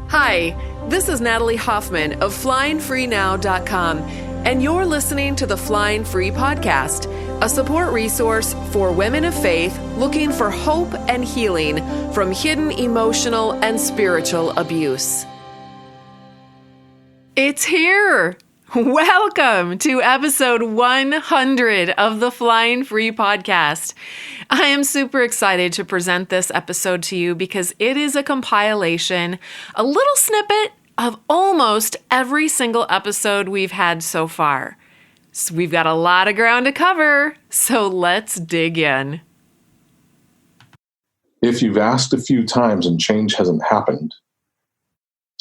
Hi, this is Natalie Hoffman of FlyingFreeNow.com, and you're listening to the Flying Free Podcast, a support resource for women of faith looking for hope and healing from hidden emotional and spiritual abuse. It's here! Welcome to episode 100 of the Flying Free Podcast. I am super excited to present this episode to you because it is a compilation, a little snippet of almost every single episode we've had so far. So we've got a lot of ground to cover, so let's dig in. If you've asked a few times and change hasn't happened,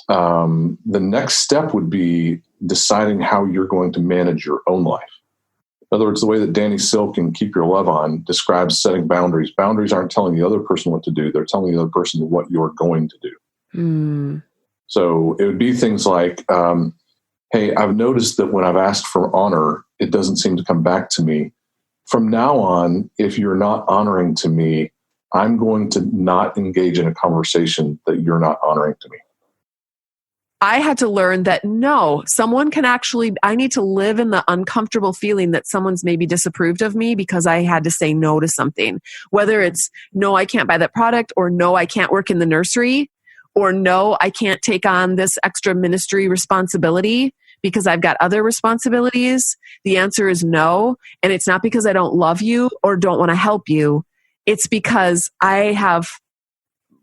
the next step would be deciding how you're going to manage your own life. In other words, the way that Danny Silk in Keep Your Love On describes setting boundaries. Boundaries aren't telling the other person what to do. They're telling the other person what you're going to do. So it would be things like, hey, I've noticed that when I've asked for honor, it doesn't seem to come back to me. From now on, if you're not honoring to me, I'm going to not engage in a conversation that you're not honoring to me. I had to learn that no, someone can actually, I need to live in the uncomfortable feeling that someone's maybe disapproved of me because I had to say no to something. Whether it's no, I can't buy that product, or no, I can't work in the nursery, or no, I can't take on this extra ministry responsibility because I've got other responsibilities. The answer is no. And it's not because I don't love you or don't want to help you. It's because I have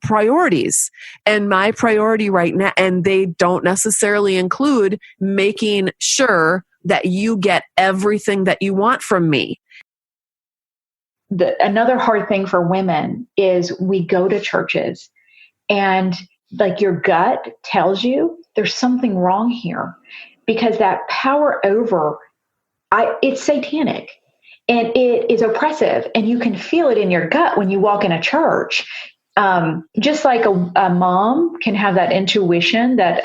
priorities, and my priority right now, and they don't necessarily include making sure that you get everything that you want from me. Another hard thing for women is we go to churches and like your gut tells you there's something wrong here because that power over, it's satanic and it is oppressive, and you can feel it in your gut when you walk in a church. Just like a mom can have that intuition that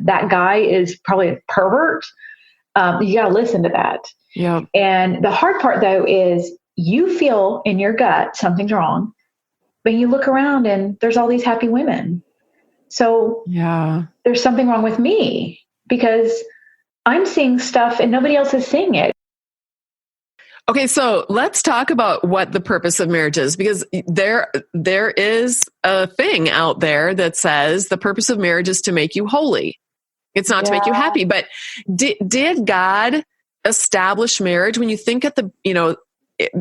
that guy is probably a pervert, you got to listen to that. Yeah. And the hard part, though, is you feel in your gut something's wrong, but you look around and there's all these happy women. So yeah, there's something wrong with me because I'm seeing stuff and nobody else is seeing it. Okay, so let's talk about what the purpose of marriage is, because there is a thing out there that says the purpose of marriage is to make you holy. It's not to make you happy. But did God establish marriage? When you think at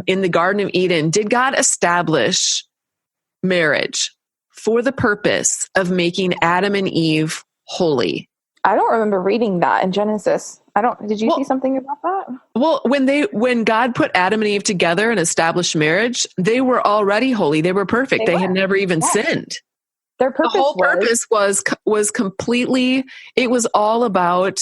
in the Garden of Eden, did God establish marriage for the purpose of making Adam and Eve holy? I don't remember reading that in Genesis. Did you see something about that? Well, when God put Adam and Eve together and established marriage, they were already holy. They were perfect. They had never even sinned. Their purpose the whole purpose was completely, it was all about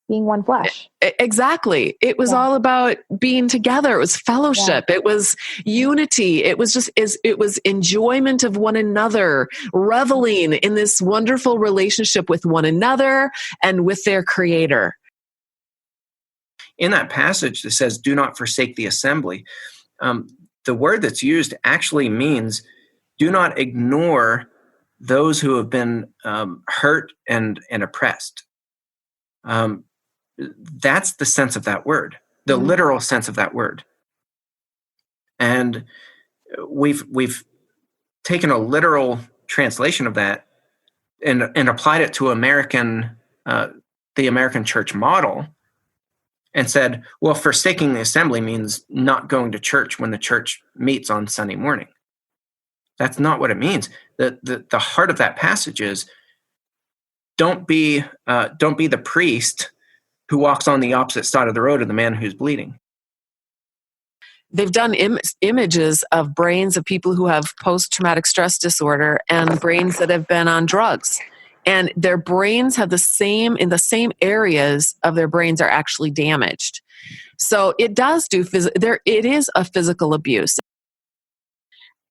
being one flesh. Exactly. It was all about being together. It was fellowship. It was unity. It was enjoyment of one another, reveling in this wonderful relationship with one another and with their Creator. In that passage that says, do not forsake the assembly, the word that's used actually means do not ignore those who have been hurt and oppressed. That's the sense of that word, the literal sense of that word. And we've taken a literal translation of that and applied it to the American church model and said, well, forsaking the assembly means not going to church when the church meets on Sunday morning. That's not what it means. The heart of that passage is don't be the priest who walks on the opposite side of the road of the man who's bleeding. They've done images of brains of people who have post-traumatic stress disorder and brains that have been on drugs. And their brains have in the same areas of their brains are actually damaged. So it does it is a physical abuse.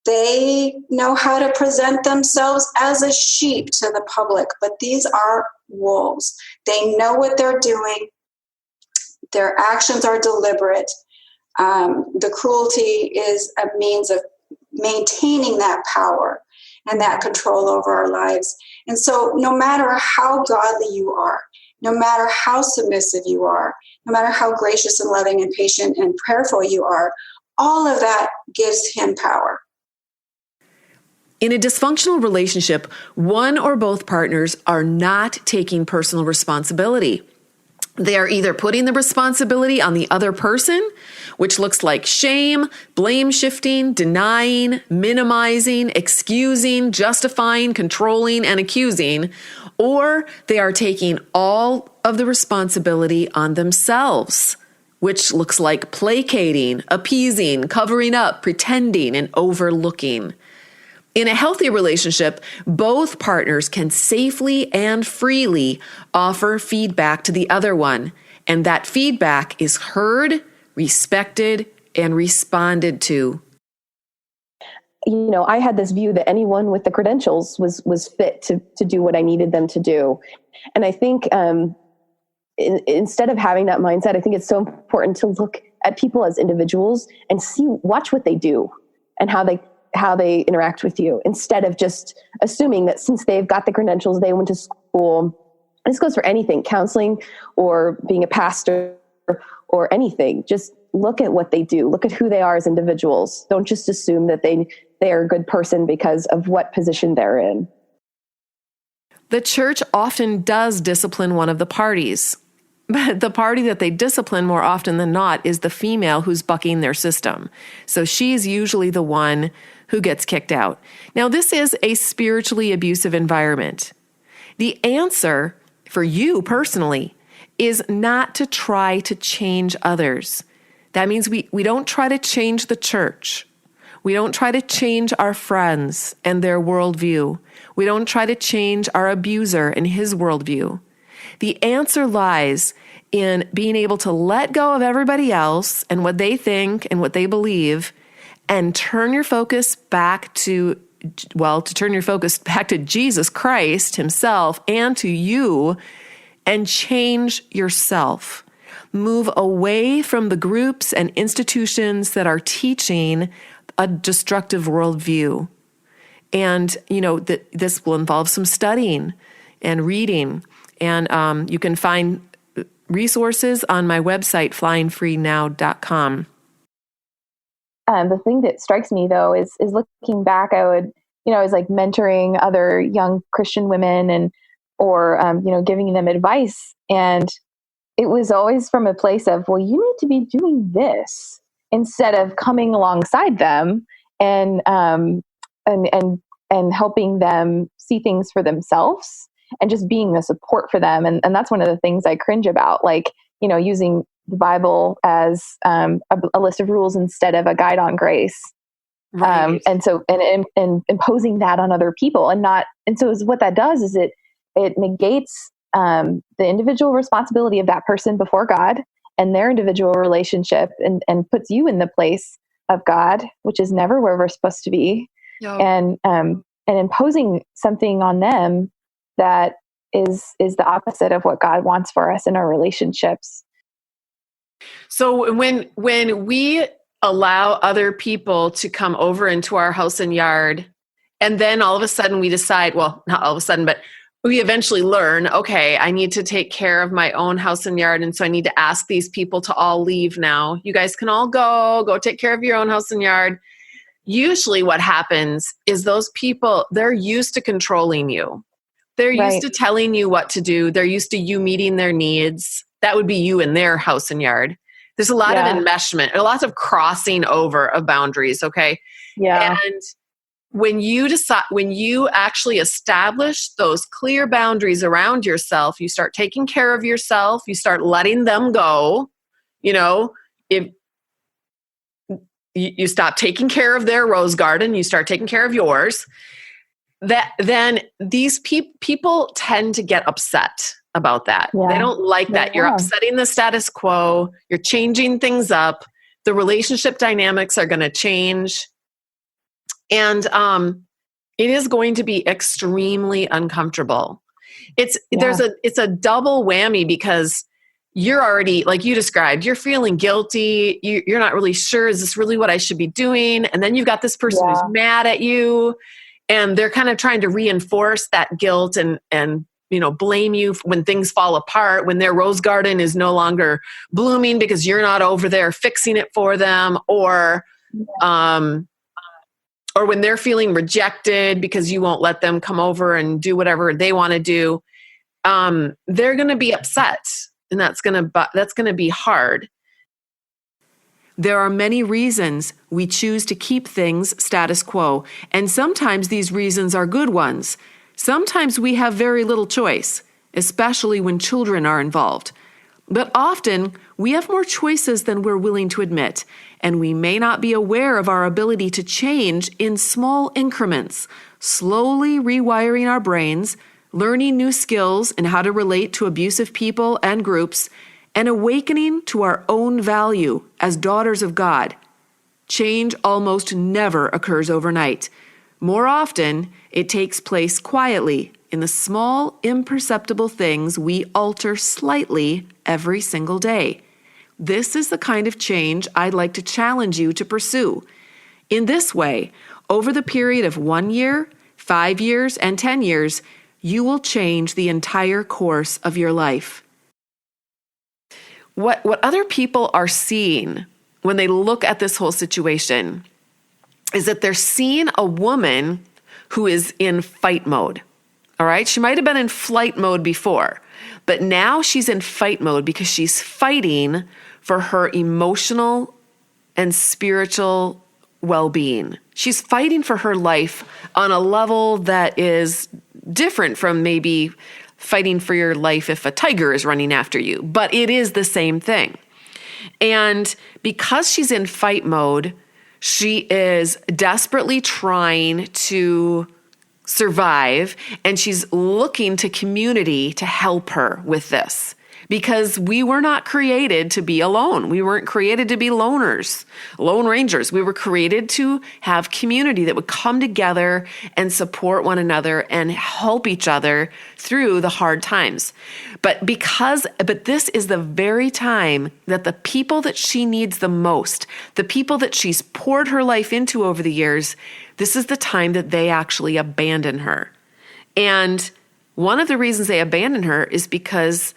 They know how to present themselves as a sheep to the public, but these are wolves. They know what they're doing. Their actions are deliberate. The cruelty is a means of maintaining that power and that control over our lives. And so no matter how godly you are, no matter how submissive you are, no matter how gracious and loving and patient and prayerful you are, all of that gives him power. In a dysfunctional relationship, one or both partners are not taking personal responsibility. They are either putting the responsibility on the other person, which looks like shame, blame shifting, denying, minimizing, excusing, justifying, controlling, and accusing, or they are taking all of the responsibility on themselves, which looks like placating, appeasing, covering up, pretending, and overlooking. In a healthy relationship, both partners can safely and freely offer feedback to the other one, and that feedback is heard, respected, and responded to. I had this view that anyone with the credentials was fit to do what I needed them to do. And I think instead of having that mindset, I think it's so important to look at people as individuals and watch what they do and how they interact with you, instead of just assuming that since they've got the credentials, they went to school. This goes for anything, counseling or being a pastor or anything. Just look at what they do. Look at who they are as individuals. Don't just assume that they are a good person because of what position they're in. The church often does discipline one of the parties, but the party that they discipline more often than not is the female who's bucking their system. So she's usually the one who gets kicked out. Now, this is a spiritually abusive environment. The answer for you personally is not to try to change others. That means we don't try to change the church. We don't try to change our friends and their worldview. We don't try to change our abuser and his worldview. The answer lies in being able to let go of everybody else and what they think and what they believe, and turn your focus back to Jesus Christ himself and to you, and change yourself. Move away from the groups and institutions that are teaching a destructive worldview. And, this will involve some studying and reading. And you can find resources on my website, flyingfreenow.com. The thing that strikes me, though, is looking back, I was like mentoring other young Christian women or giving them advice. And it was always from a place of, well, you need to be doing this, instead of coming alongside them and helping them see things for themselves and just being the support for them. And that's one of the things I cringe about, using the Bible as a list of rules instead of a guide on grace. Right. And imposing that on other people and so what that does is it negates the individual responsibility of that person before God and their individual relationship, and puts you in the place of God, which is never where we're supposed to be. Yep. And imposing something on them that is the opposite of what God wants for us in our relationships. So when we allow other people to come over into our house and yard, and then all of a sudden we decide, well, not all of a sudden, but we eventually learn, okay, I need to take care of my own house and yard. And so I need to ask these people to all leave now. You guys can all go take care of your own house and yard. Usually what happens is those people, they're used to controlling you. They're used to telling you what to do. They're used to you meeting their needs. That would be you in their house and yard. There's a lot of enmeshment, a lot of crossing over of boundaries, okay? Yeah. And when you actually establish those clear boundaries around yourself, you start taking care of yourself, you start letting them go, if you stop taking care of their rose garden, you start taking care of yours, then these people tend to get upset about that. Yeah. They don't like that. You're upsetting the status quo. You're changing things up. The relationship dynamics are going to change. And it is going to be extremely uncomfortable. It's a double whammy, because you're already, like you described, you're feeling guilty. You're not really sure, is this really what I should be doing? And then you've got this person who's mad at you, and they're kind of trying to reinforce that guilt and blame you when things fall apart, when their rose garden is no longer blooming because you're not over there fixing it for them, or when they're feeling rejected because you won't let them come over and do whatever they want to do. They're going to be upset, and that's going to be hard. There are many reasons we choose to keep things status quo, and sometimes these reasons are good ones. Sometimes we have very little choice, especially when children are involved. But often, we have more choices than we're willing to admit, and we may not be aware of our ability to change in small increments, slowly rewiring our brains, learning new skills in how to relate to abusive people and groups, and awakening to our own value as daughters of God. Change almost never occurs overnight. More often, it takes place quietly in the small, imperceptible things we alter slightly every single day. This is the kind of change I'd like to challenge you to pursue. In this way, over the period of 1 year, 5 years, and 10 years, you will change the entire course of your life. What other people are seeing when they look at this whole situation is that they're seeing a woman who is in fight mode. All right? She might have been in flight mode before, but now she's in fight mode because she's fighting for her emotional and spiritual well-being. She's fighting for her life on a level that is different from maybe fighting for your life if a tiger is running after you, but it is the same thing. And because she's in fight mode, she is desperately trying to survive, and she's looking to community to help her with this. Because we were not created to be alone. We weren't created to be loners, lone rangers. We were created to have community that would come together and support one another and help each other through the hard times. But this is the very time that the people that she needs the most, the people that she's poured her life into over the years, this is the time that they actually abandon her. And one of the reasons they abandon her is because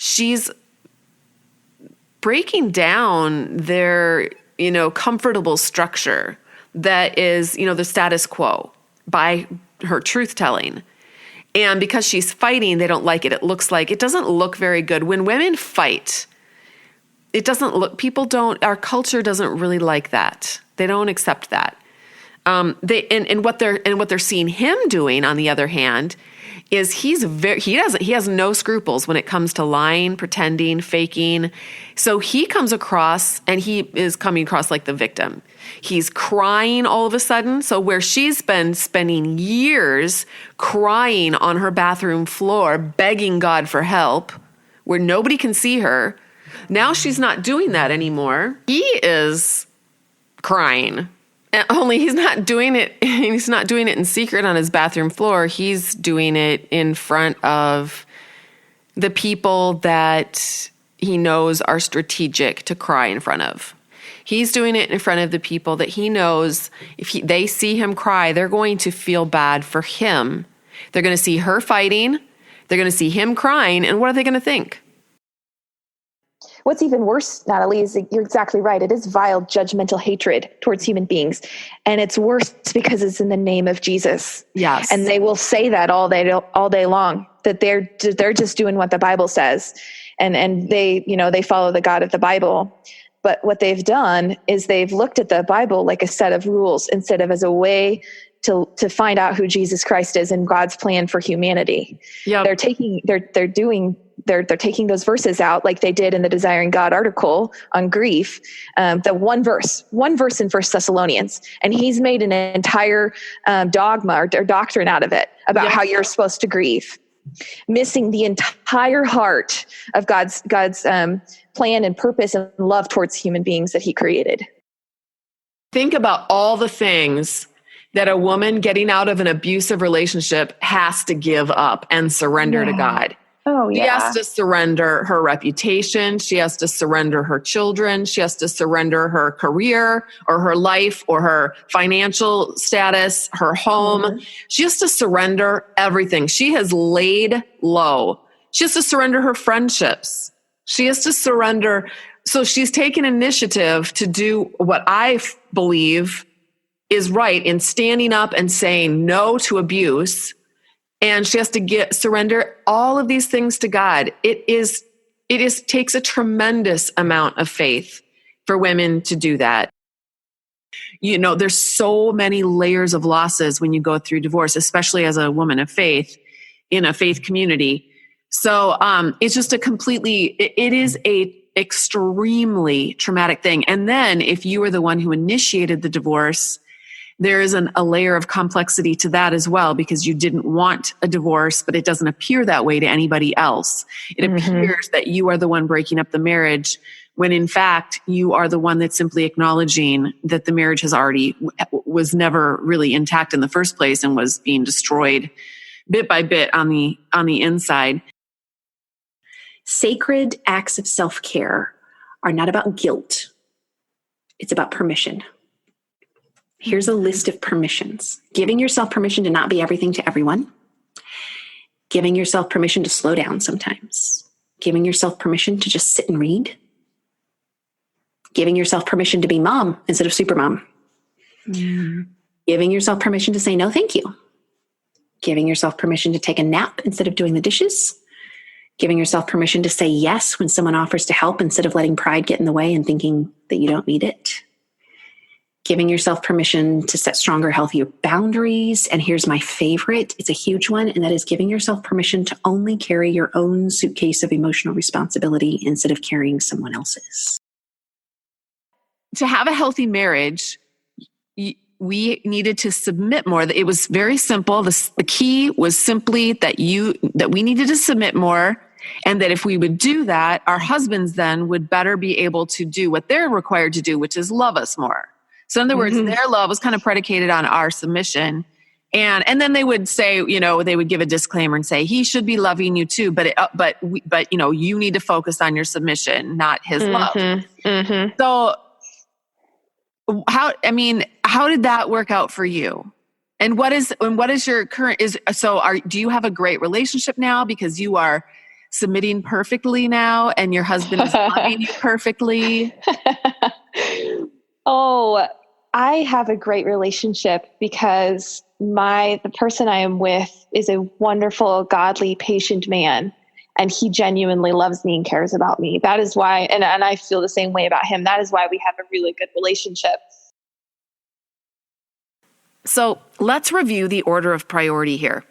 she's breaking down their, comfortable structure that is, the status quo by her truth telling. And because she's fighting, they don't like it. It doesn't look very good. When women fight, our culture doesn't really like that. They don't accept that. What they're seeing him doing, on the other hand, is he has no scruples when it comes to lying, pretending, faking. So he comes across, and he is coming across like the victim. He's crying all of a sudden. So where she's been spending years crying on her bathroom floor, begging God for help, where nobody can see her, now she's not doing that anymore. He is crying. Only he's not doing it in secret on his bathroom floor. He's doing it in front of the people that he knows are strategic to cry in front of. He's doing it in front of the people that he knows if they see him cry, they're going to feel bad for him. They're going to see her fighting. They're going to see him crying. And what are they going to think? What's even worse, Natalie, is you're exactly right. It is vile, judgmental hatred towards human beings. And it's worse because it's in the name of Jesus. Yes. And they will say that all day long, that they're just doing what the Bible says. And they follow the God of the Bible. But what they've done is they've looked at the Bible like a set of rules instead of as a way to find out who Jesus Christ is and God's plan for humanity. Yep. They're taking those verses out like they did in the Desiring God article on grief, the one verse in 1 Thessalonians. And he's made an entire dogma or doctrine out of it about how you're supposed to grieve, missing the entire heart of God's plan and purpose and love towards human beings that he created. Think about all the things that a woman getting out of an abusive relationship has to give up and surrender to God. Oh, She yeah. has to surrender her reputation. She has to surrender her children. She has to surrender her career or her life or her financial status, her home. Mm-hmm. She has to surrender everything. She has laid low. She has to surrender her friendships. She has to surrender. So she's taken initiative to do what I believe is right in standing up and saying no to abuse. And she has to surrender all of these things to God. It takes a tremendous amount of faith for women to do that. You know, there's so many layers of losses when you go through divorce, especially as a woman of faith in a faith community. So it's just it is a extremely traumatic thing. And then if you were the one who initiated the divorce, there is a layer of complexity to that as well, because you didn't want a divorce, but it doesn't appear that way to anybody else. It appears that you are the one breaking up the marriage, when in fact you are the one that's simply acknowledging that the marriage was never really intact in the first place and was being destroyed bit by bit on the inside. Sacred acts of self-care are not about guilt. It's about permission. Here's a list of permissions. Giving yourself permission to not be everything to everyone. Giving yourself permission to slow down sometimes. Giving yourself permission to just sit and read. Giving yourself permission to be mom instead of super mom. Mm. Giving yourself permission to say no, thank you. Giving yourself permission to take a nap instead of doing the dishes. Giving yourself permission to say yes when someone offers to help instead of letting pride get in the way and thinking that you don't need it. Giving yourself permission to set stronger, healthier boundaries. And here's my favorite. It's a huge one. And that is giving yourself permission to only carry your own suitcase of emotional responsibility instead of carrying someone else's. To have a healthy marriage, we needed to submit more. It was very simple. The key was simply that we needed to submit more. And that if we would do that, our husbands then would better be able to do what they're required to do, which is love us more. So in other words, their love was kind of predicated on our submission. And then they would say, they would give a disclaimer and say, he should be loving you too, but you need to focus on your submission, not his love. Mm-hmm. So how did that work out for you? And what is your current, do you have a great relationship now because you are submitting perfectly now and your husband is loving you perfectly? Oh, I have a great relationship because the person I am with is a wonderful, godly, patient man. And he genuinely loves me and cares about me. That is why, and I feel the same way about him. That is why we have a really good relationship. So let's review the order of priority here.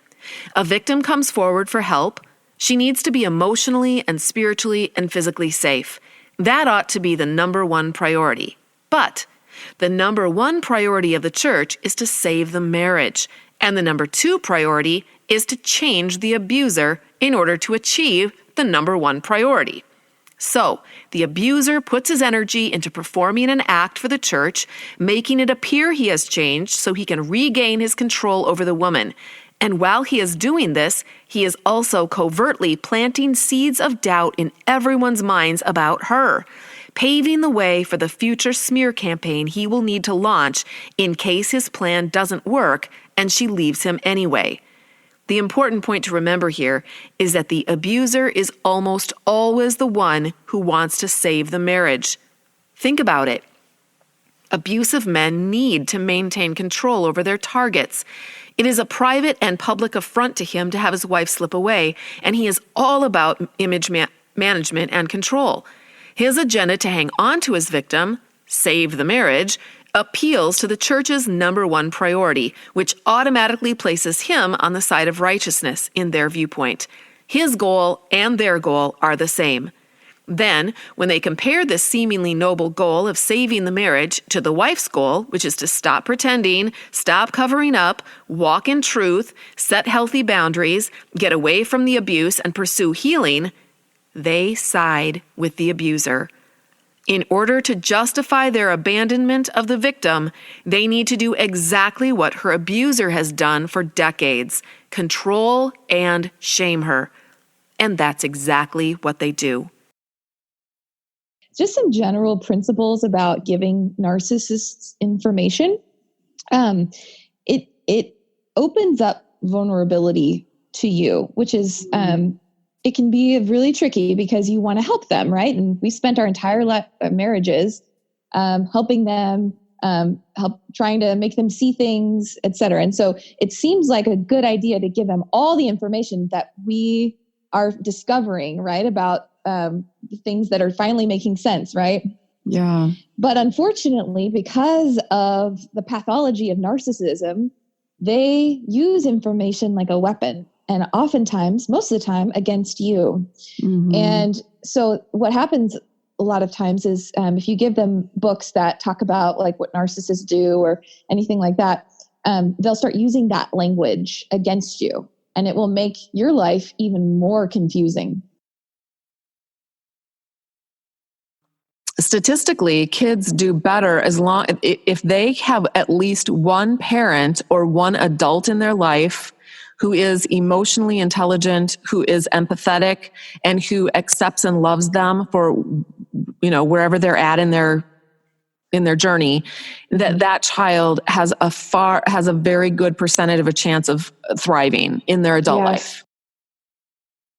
A victim comes forward for help. She needs to be emotionally and spiritually and physically safe. That ought to be the number one priority. But the number one priority of the church is to save the marriage. And the number two priority is to change the abuser in order to achieve the number one priority. So, the abuser puts his energy into performing an act for the church, making it appear he has changed so he can regain his control over the woman. And while he is doing this, he is also covertly planting seeds of doubt in everyone's minds about her, paving the way for the future smear campaign he will need to launch in case his plan doesn't work and she leaves him anyway. The important point to remember here is that the abuser is almost always the one who wants to save the marriage. Think about it. Abusive men need to maintain control over their targets. It is a private and public affront to him to have his wife slip away, and he is all about image management and control. His agenda to hang on to his victim, save the marriage, appeals to the church's number one priority, which automatically places him on the side of righteousness in their viewpoint. His goal and their goal are the same. Then, when they compare this seemingly noble goal of saving the marriage to the wife's goal, which is to stop pretending, stop covering up, walk in truth, set healthy boundaries, get away from the abuse, and pursue healing, they side with the abuser. In order to justify their abandonment of the victim, they need to do exactly what her abuser has done for decades: control and shame her. And that's exactly what they do. Just some general principles about giving narcissists information. It opens up vulnerability to you, which is it can be really tricky because you want to help them, right? And we spent our entire marriages helping them, trying to make them see things, et cetera. And so it seems like a good idea to give them all the information that we are discovering, right, about things that are finally making sense, right? Yeah. But unfortunately, because of the pathology of narcissism, they use information like a weapon, and oftentimes, most of the time, against you. Mm-hmm. And so what happens a lot of times is if you give them books that talk about like what narcissists do or anything like that, they'll start using that language against you, and it will make your life even more confusing. Statistically, kids do better if they have at least one parent or one adult in their life who is emotionally intelligent, who is empathetic, and who accepts and loves them for, wherever they're at in their journey. That child has a very good percentage of a chance of thriving in their adult life.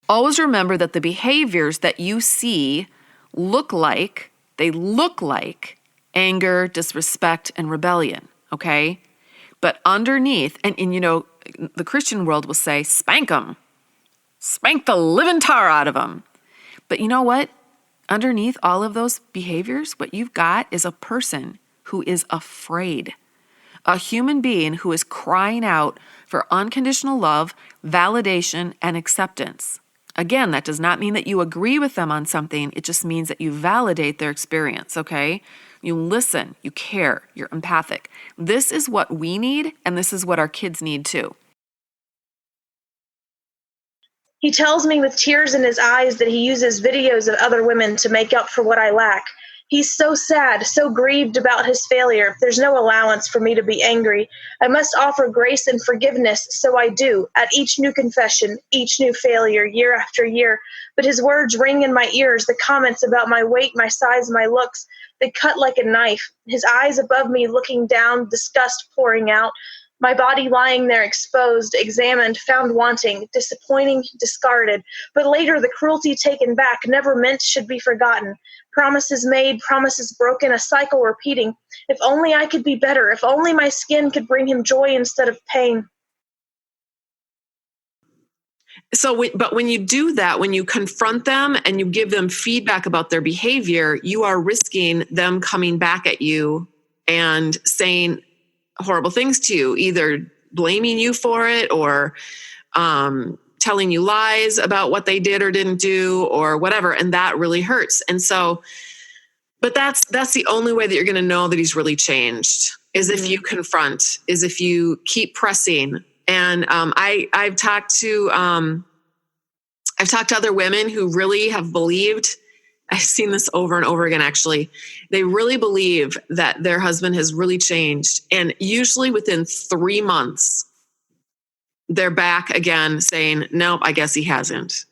Always remember that the behaviors that you see look like anger, disrespect, and rebellion, okay? But underneath, and the Christian world will say, spank them. Spank the living tar out of them. But you know what? Underneath all of those behaviors, what you've got is a person who is afraid. A human being who is crying out for unconditional love, validation, and acceptance. Again, that does not mean that you agree with them on something. It just means that you validate their experience, okay? You listen, you care, you're empathic. This is what we need, and this is what our kids need too. He tells me with tears in his eyes that he uses videos of other women to make up for what I lack. He's so sad, so grieved about his failure. There's no allowance for me to be angry. I must offer grace and forgiveness, so I do, at each new confession, each new failure, year after year. But his words ring in my ears, the comments about my weight, my size, my looks, they cut like a knife. His eyes above me looking down, disgust pouring out. My body lying there exposed, examined, found wanting, disappointing, discarded. But later the cruelty taken back, never meant should be forgotten. Promises made, promises broken, a cycle repeating. If only I could be better, if only my skin could bring him joy instead of pain. But when you do that, when you confront them and you give them feedback about their behavior, you are risking them coming back at you and saying horrible things to you, either blaming you for it or telling you lies about what they did or didn't do or whatever. And that really hurts. And so, but that's the only way that you're going to know that he's really changed is if you confront, is if you keep pressing. And I've talked to other women who really have believed, I've seen this over and over again, actually. They really believe that their husband has really changed. And usually within 3 months, they're back again saying, nope, I guess he hasn't.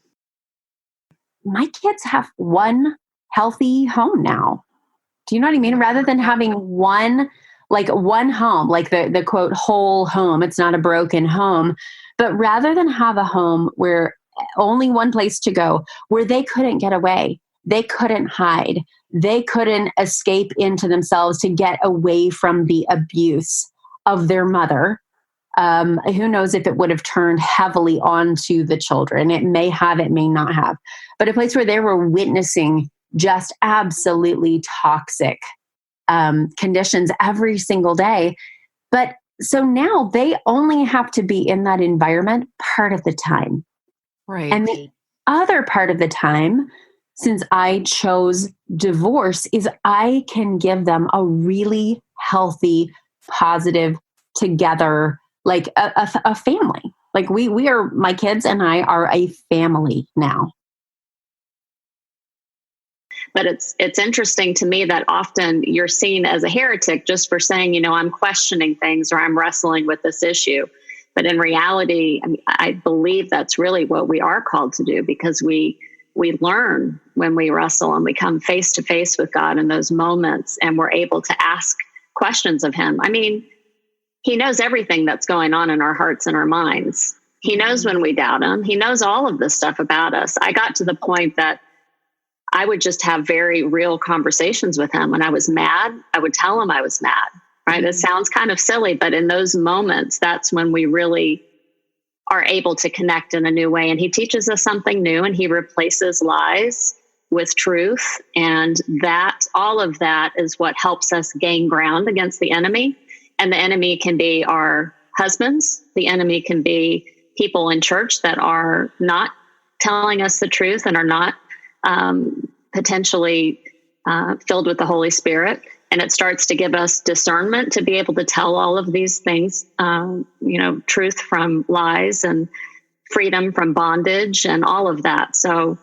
My kids have one healthy home now. Do you know what I mean? Rather than having one home, like the quote, whole home, it's not a broken home, but rather than have a home where only one place to go, where they couldn't get away, they couldn't hide, they couldn't escape into themselves to get away from the abuse of their mother. Who knows if it would have turned heavily onto the children. It may have, it may not have. But a place where they were witnessing just absolutely toxic conditions every single day. But so now they only have to be in that environment part of the time. Right. And the other part of the time, since I chose divorce, is I can give them a really healthy, positive, together, like a family. Like we are, my kids and I are a family now. But it's interesting to me that often you're seen as a heretic just for saying, I'm questioning things or I'm wrestling with this issue. But in reality, I mean, I believe that's really what we are called to do, because we learn when we wrestle and we come face to face with God in those moments, and we're able to ask questions of him. I mean, he knows everything that's going on in our hearts and our minds. He knows when we doubt him. He knows all of this stuff about us. I got to the point that I would just have very real conversations with him. When I was mad, I would tell him I was mad, right? It sounds kind of silly, but in those moments, that's when we really are able to connect in a new way. And he teaches us something new, and he replaces lies with truth. And that, all of that is what helps us gain ground against the enemy. And the enemy can be our husbands. The enemy can be people in church that are not telling us the truth and are not potentially filled with the Holy Spirit. And it starts to give us discernment to be able to tell all of these things, truth from lies and freedom from bondage and all of that. So.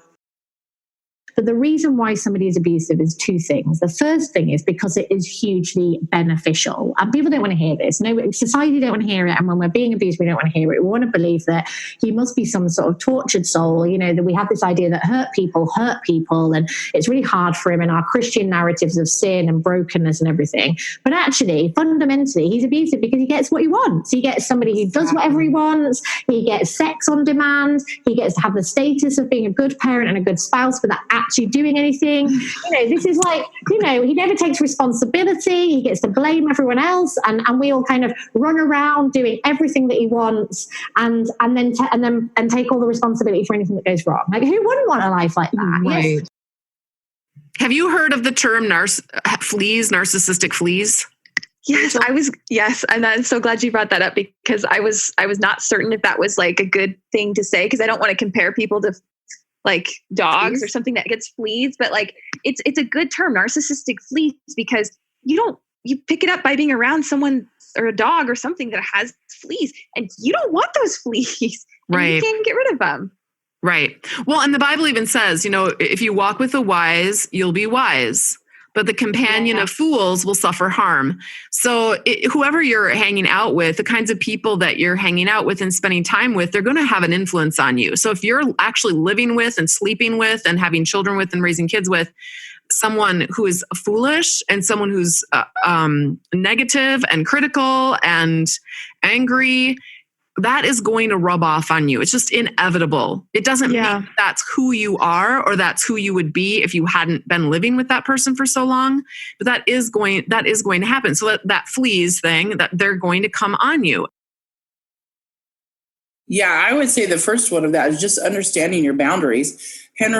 But the reason why somebody is abusive is two things. The first thing is because it is hugely beneficial. And people don't want to hear this. No, society don't want to hear it. And when we're being abused, we don't want to hear it. We want to believe that he must be some sort of tortured soul, that we have this idea that hurt people. And it's really hard for him in our Christian narratives of sin and brokenness and everything. But actually, fundamentally, he's abusive because he gets what he wants. He gets somebody who does whatever he wants. He gets sex on demand. He gets to have the status of being a good parent and a good spouse without actually doing anything. This is like, he never takes responsibility. He gets to blame everyone else, and we all kind of run around doing everything that he wants, and then take all the responsibility for anything that goes wrong. Like, who wouldn't want a life like that? Right. Yes. Have you heard of the term narcissistic fleas? Yes, and I'm so glad you brought that up, because I was not certain if that was like a good thing to say, because I don't want to compare people to like dogs or something that gets fleas, but like it's a good term, narcissistic fleas, because you pick it up by being around someone or a dog or something that has fleas, and you don't want those fleas. Right. You can't get rid of them. Right. Well, and the Bible even says, if you walk with the wise, you'll be wise, but the companion of fools will suffer harm. So whoever you're hanging out with, the kinds of people that you're hanging out with and spending time with, they're going to have an influence on you. So if you're actually living with and sleeping with and having children with and raising kids with someone who is foolish and someone who's negative and critical and angry, that is going to rub off on you. It's just inevitable. It doesn't mean that's who you are or that's who you would be if you hadn't been living with that person for so long. But that is going to happen. So that fleas thing, that they're going to come on you. Yeah, I would say the first one of that is just understanding your boundaries. Dr.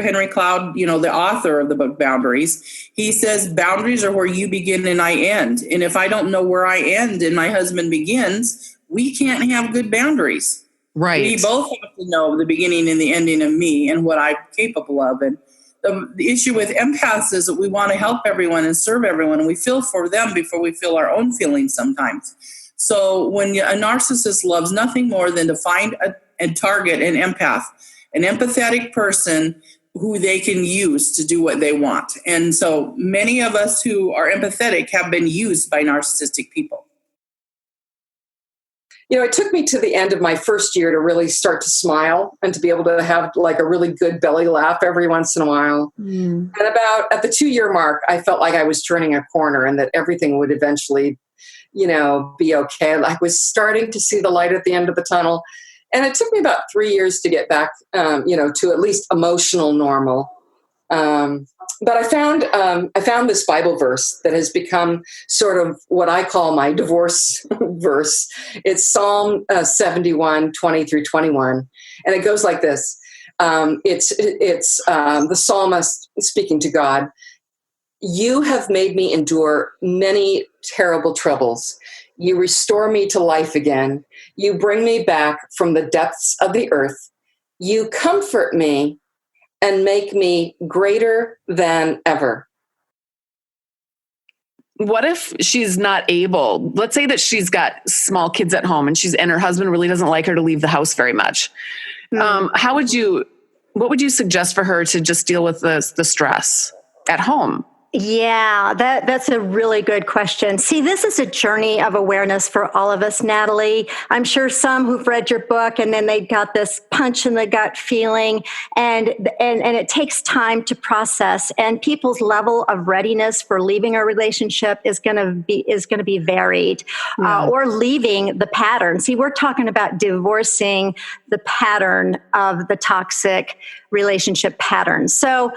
Henry Cloud, the author of the book Boundaries, he says boundaries are where you begin and I end. And if I don't know where I end and my husband begins, we can't have good boundaries. Right. We both have to know the beginning and the ending of me and what I'm capable of. And the issue with empaths is that we want to help everyone and serve everyone, and we feel for them before we feel our own feelings sometimes. So when a narcissist loves nothing more than to find and target an empath, an empathetic person who they can use to do what they want. And so many of us who are empathetic have been used by narcissistic people. It took me to the end of my first year to really start to smile and to be able to have like a really good belly laugh every once in a while. And about at the 2-year mark, I felt like I was turning a corner and that everything would eventually, be okay. I was starting to see the light at the end of the tunnel. And it took me about 3 years to get back, to at least emotional normal. But I found this Bible verse that has become sort of what I call my divorce verse. It's Psalm 71, 20 through 21. And it goes like this. It's the psalmist speaking to God. You have made me endure many terrible troubles. You restore me to life again. You bring me back from the depths of the earth. You comfort me and make me greater than ever. What if she's not able? Let's say that she's got small kids at home and her husband really doesn't like her to leave the house very much. What would you suggest for her to just deal with the stress at home? Yeah, that's a really good question. See, this is a journey of awareness for all of us, Natalie. I'm sure some who've read your book and then they got this punch in the gut feeling, and it takes time to process. And people's level of readiness for leaving a relationship is going to be varied, or leaving the pattern. See, we're talking about divorcing the pattern of the toxic relationship pattern. So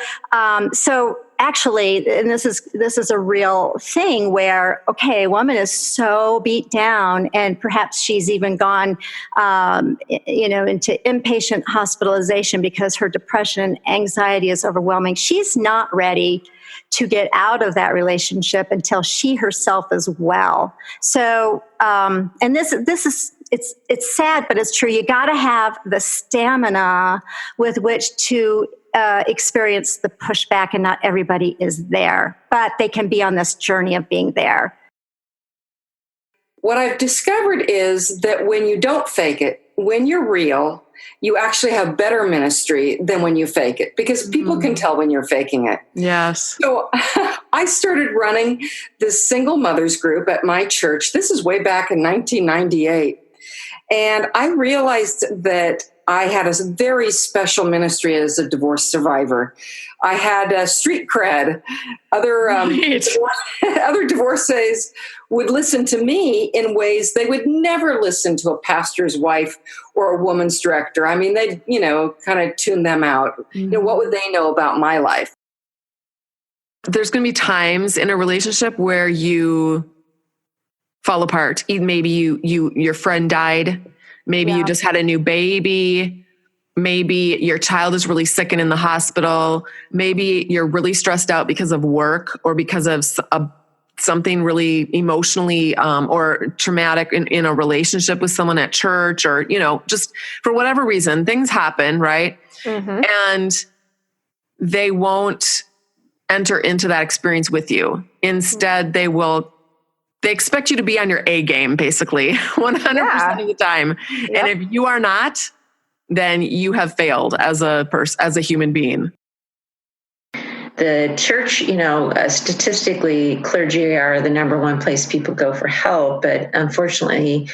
actually, and this is a real thing where, okay, a woman is so beat down, and perhaps she's even gone, into inpatient hospitalization because her depression and anxiety is overwhelming. She's not ready to get out of that relationship until she herself is well. So, and this is. It's sad, but it's true. You got to have the stamina with which to experience the pushback, and not everybody is there, but they can be on this journey of being there. What I've discovered is that when you don't fake it, when you're real, you actually have better ministry than when you fake it, because people can tell when you're faking it. Yes. So I started running this single mothers group at my church. This is way back in 1998. And I realized that I had a very special ministry as a divorce survivor. I had street cred. Other divorcees would listen to me in ways they would never listen to a pastor's wife or a woman's director. I mean, they'd, kind of tune them out. Mm-hmm. What would they know about my life? There's going to be times in a relationship where you fall apart. Maybe your friend died. Maybe you just had a new baby. Maybe your child is really sick and in the hospital. Maybe you're really stressed out because of work or because of something really emotionally or traumatic in a relationship with someone at church, or, just for whatever reason, things happen, right? Mm-hmm. And they won't enter into that experience with you. Instead, they expect you to be on your A game, basically, 100% of the time. Yep. And if you are not, then you have failed as a human being. The church, statistically, clergy are the number one place people go for help. But unfortunately,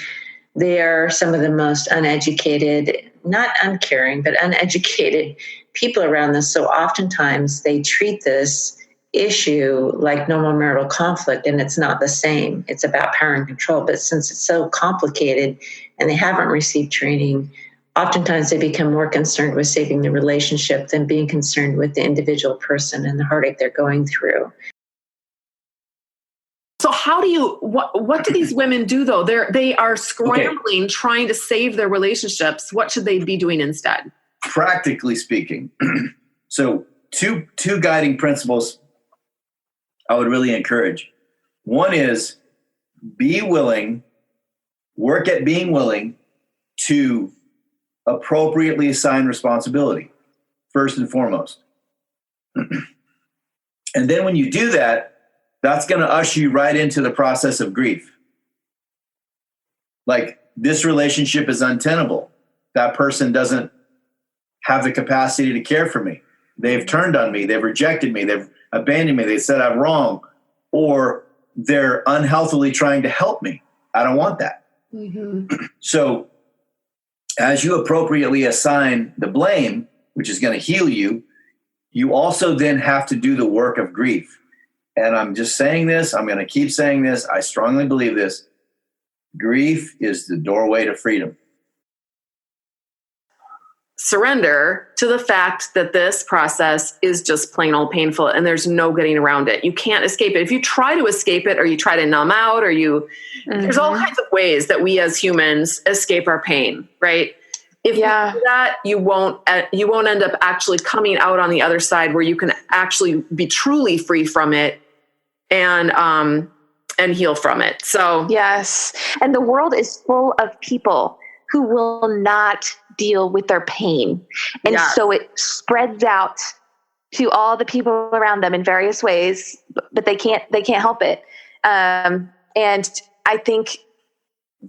they are some of the most uneducated, not uncaring, but uneducated people around this. So oftentimes they treat this issue like normal marital conflict, and it's not the same. It's about power and control. But since it's so complicated and they haven't received training, oftentimes they become more concerned with saving the relationship than being concerned with the individual person and the heartache they're going through. So what do these women do though? They are scrambling, trying to save their relationships. What should they be doing instead? Practically speaking, so two guiding principles I would really encourage. One is work at being willing to appropriately assign responsibility, first and foremost. And then when you do that, that's going to usher you right into the process of grief. Like, this relationship is untenable. That person doesn't have the capacity to care for me. They've turned on me. They've rejected me. They've abandoned me. They said I'm wrong, or they're unhealthily trying to help me. I don't want that. Mm-hmm. So as you appropriately assign the blame, which is going to heal you, you also then have to do the work of grief. And I'm just saying this. I'm going to keep saying this. I strongly believe this. Grief is the doorway to freedom. Surrender to the fact that this process is just plain old painful and there's no getting around it. You can't escape it. If you try to escape it, or you try to numb out, or there's all kinds of ways that we as humans escape our pain, right? If you do that, you won't end up actually coming out on the other side where you can actually be truly free from it and heal from it. So yes. And the world is full of people who will not deal with their pain. And so it spreads out to all the people around them in various ways, but they can't help it. And I think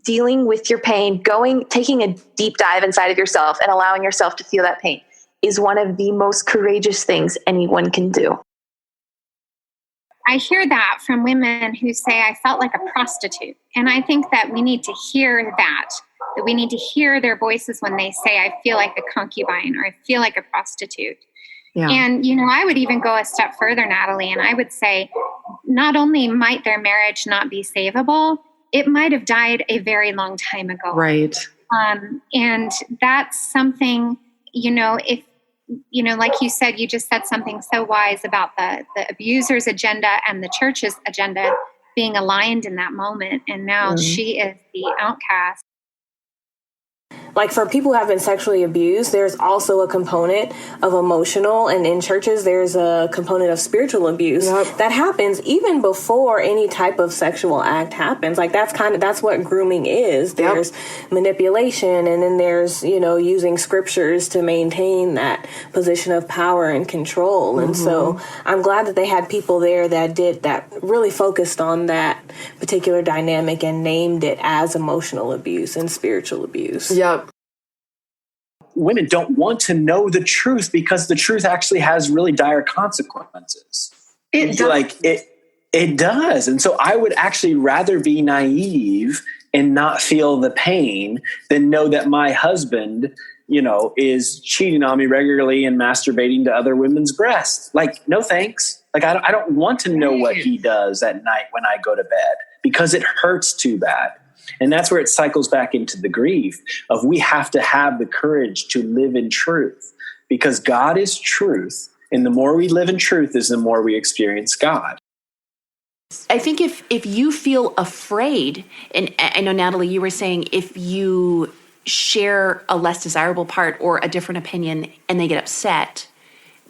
dealing with your pain, taking a deep dive inside of yourself and allowing yourself to feel that pain is one of the most courageous things anyone can do. I hear that from women who say, I felt like a prostitute. And I think that we need to hear that we need to hear their voices when they say, I feel like a concubine or I feel like a prostitute. Yeah. And, I would even go a step further, Natalie, and I would say not only might their marriage not be savable, it might have died a very long time ago. Right. And that's something, if, like you said, you just said something so wise about the abuser's agenda and the church's agenda being aligned in that moment. And now she is the outcast. Like for people who have been sexually abused, there's also a component of emotional, and in churches, there's a component of spiritual abuse that happens even before any type of sexual act happens. Like that's what grooming is. There's manipulation, and then there's, using scriptures to maintain that position of power and control. And so I'm glad that they had people there that really focused on that particular dynamic and named it as emotional abuse and spiritual abuse. Yep. Women don't want to know the truth because the truth actually has really dire consequences. It does. And so I would actually rather be naive and not feel the pain than know that my husband, is cheating on me regularly and masturbating to other women's breasts. Like, no thanks. Like, I don't want to know what he does at night when I go to bed because it hurts too bad. And that's where it cycles back into the grief of we have to have the courage to live in truth because God is truth. And the more we live in truth is the more we experience God. I think if you feel afraid, and I know, Natalie, you were saying if you share a less desirable part or a different opinion and they get upset,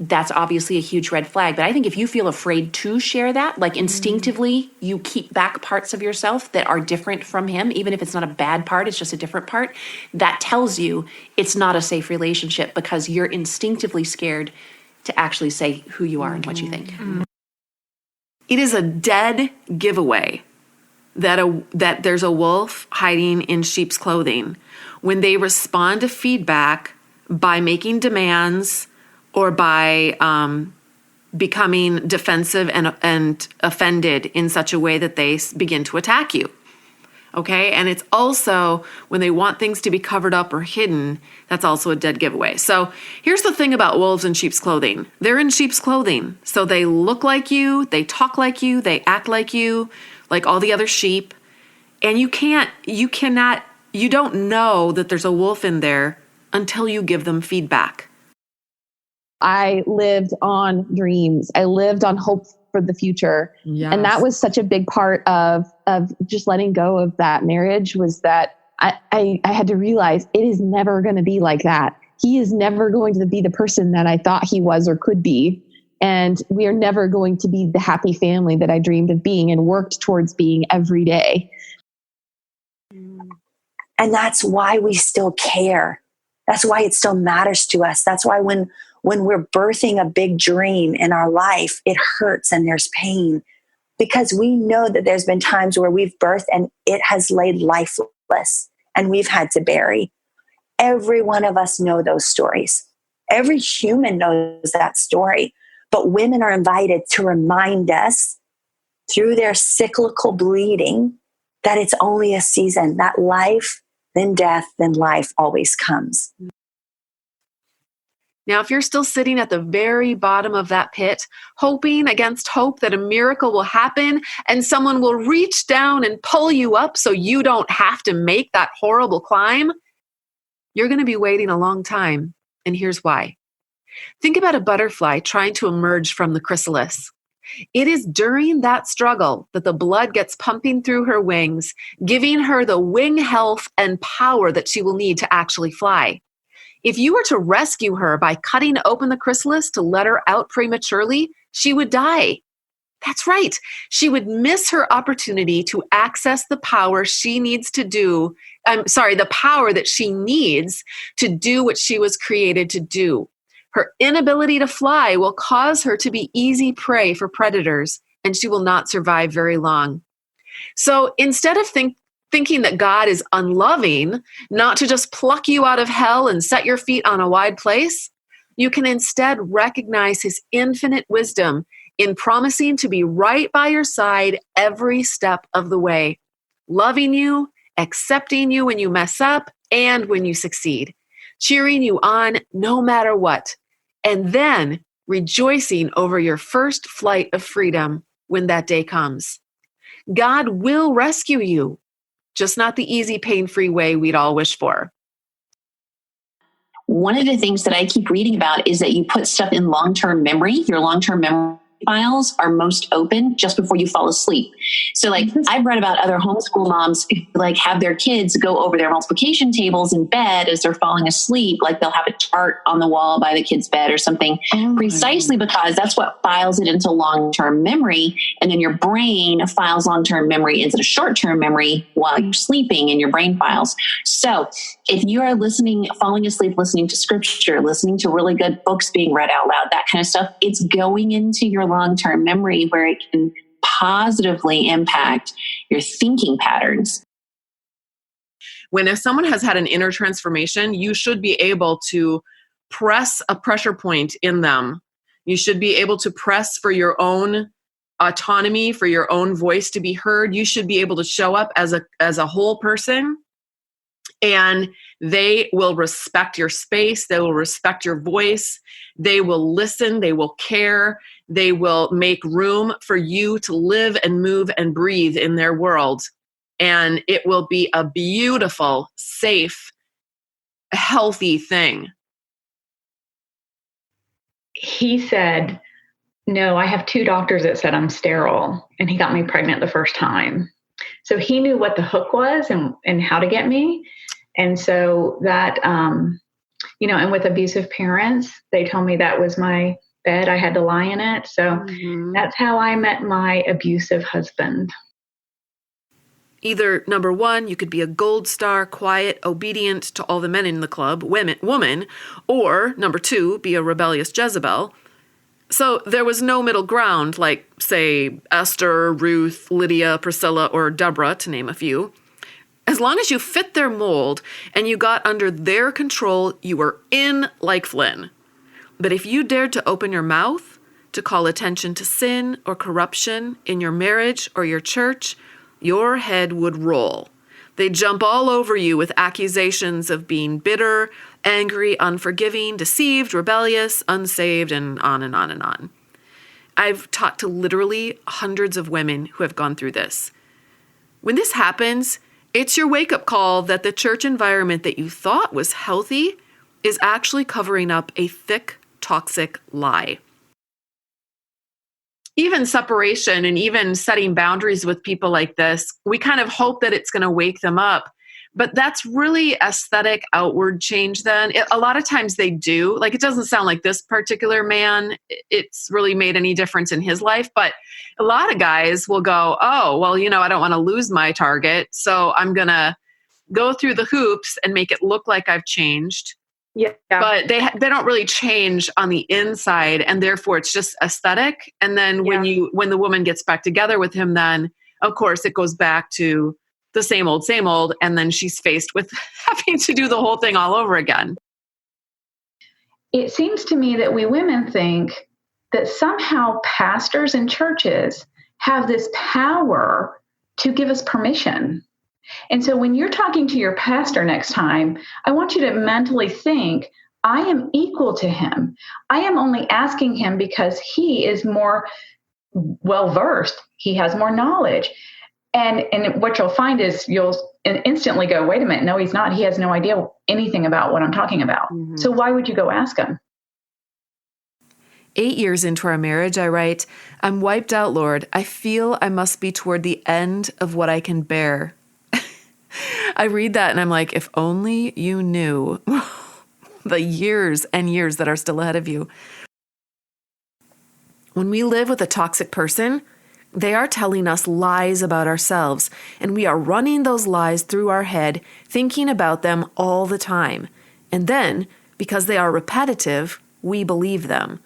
that's obviously a huge red flag. But I think if you feel afraid to share that, like instinctively, you keep back parts of yourself that are different from him, even if it's not a bad part, it's just a different part, that tells you it's not a safe relationship because you're instinctively scared to actually say who you are and what you think. It is a dead giveaway that there's a wolf hiding in sheep's clothing when they respond to feedback by making demands or by becoming defensive and offended in such a way that they begin to attack you. Okay? And it's also when they want things to be covered up or hidden, that's also a dead giveaway. So here's the thing about wolves in sheep's clothing. They're in sheep's clothing. So they look like you, they talk like you, they act like you, like all the other sheep. And you don't know that there's a wolf in there until you give them feedback. I lived on dreams. I lived on hope for the future. Yes. And that was such a big part of just letting go of that marriage was that I had to realize it is never going to be like that. He is never going to be the person that I thought he was or could be. And we are never going to be the happy family that I dreamed of being and worked towards being every day. And that's why we still care. That's why it still matters to us. That's why when we're birthing a big dream in our life, it hurts and there's pain because we know that there's been times where we've birthed and it has laid lifeless and we've had to bury. Every one of us know those stories. Every human knows that story, but women are invited to remind us through their cyclical bleeding that it's only a season, that life, then death, then life always comes. Now, if you're still sitting at the very bottom of that pit, hoping against hope that a miracle will happen and someone will reach down and pull you up so you don't have to make that horrible climb, you're going to be waiting a long time. And here's why. Think about a butterfly trying to emerge from the chrysalis. It is during that struggle that the blood gets pumping through her wings, giving her the wing health and power that she will need to actually fly. If you were to rescue her by cutting open the chrysalis to let her out prematurely, she would die. That's right. She would miss her opportunity to access the power she needs to do. The power that she needs to do what she was created to do. Her inability to fly will cause her to be easy prey for predators, and she will not survive very long. So instead of thinking that God is unloving, not to just pluck you out of hell and set your feet on a wide place, you can instead recognize his infinite wisdom in promising to be right by your side every step of the way, loving you, accepting you when you mess up and when you succeed, cheering you on no matter what, and then rejoicing over your first flight of freedom when that day comes. God will rescue you, just not the easy, pain-free way we'd all wish for. One of the things that I keep reading about is that you put stuff in long-term memory. Your long-term memory files are most open just before you fall asleep. So like I've read about other homeschool moms who like have their kids go over their multiplication tables in bed as they're falling asleep. Like they'll have a chart on the wall by the kid's bed or something, precisely because that's what files it into long-term memory. And then your brain files long-term memory into short-term memory while you're sleeping in your brain files. So if you are falling asleep, listening to scripture, listening to really good books being read out loud, that kind of stuff, it's going into your long-term memory where it can positively impact your thinking patterns. If someone has had an inner transformation, you should be able to press a pressure point in them. You should be able to press for your own autonomy, for your own voice to be heard. You should be able to show up as a whole person, and they will respect your space. They will respect your voice. They will listen. They will care. They will make room for you to live and move and breathe in their world. And it will be a beautiful, safe, healthy thing. He said, no, I have 2 doctors that said I'm sterile, and he got me pregnant the first time. So he knew what the hook was and how to get me. And so that, and with abusive parents, they told me that was my bed. I had to lie in it. So that's how I met my abusive husband. Either number 1, you could be a gold star, quiet, obedient to all the men in the club, woman, or number 2, be a rebellious Jezebel. So there was no middle ground, like, say, Esther, Ruth, Lydia, Priscilla, or Deborah, to name a few. As long as you fit their mold and you got under their control, you were in like Flynn. But if you dared to open your mouth to call attention to sin or corruption in your marriage or your church, your head would roll. They'd jump all over you with accusations of being bitter, angry, unforgiving, deceived, rebellious, unsaved, and on and on and on. I've talked to literally hundreds of women who have gone through this. When this happens, it's your wake-up call that the church environment that you thought was healthy is actually covering up a thick, toxic lie. Even separation and even setting boundaries with people like this, we kind of hope that it's going to wake them up. But that's really aesthetic outward change then. A lot of times they do. Like, it doesn't sound like this particular man, it's really made any difference in his life. But a lot of guys will go, oh, well, I don't want to lose my target, so I'm going to go through the hoops and make it look like I've changed. Yeah. But they don't really change on the inside, and therefore it's just aesthetic. And then when the woman gets back together with him, then of course it goes back to the same old, and then she's faced with having to do the whole thing all over again. It seems to me that we women think that somehow pastors and churches have this power to give us permission. And so when you're talking to your pastor next time, I want you to mentally think, I am equal to him. I am only asking him because he is more well-versed. He has more knowledge. And what you'll find is you'll instantly go, wait a minute, no, he's not. He has no idea anything about what I'm talking about. Mm-hmm. So why would you go ask him? 8 years into our marriage, I write, I'm wiped out, Lord. I feel I must be toward the end of what I can bear. I read that and I'm like, if only you knew the years and years that are still ahead of you. When we live with a toxic person, they are telling us lies about ourselves, and we are running those lies through our head, thinking about them all the time. And then, because they are repetitive, we believe them.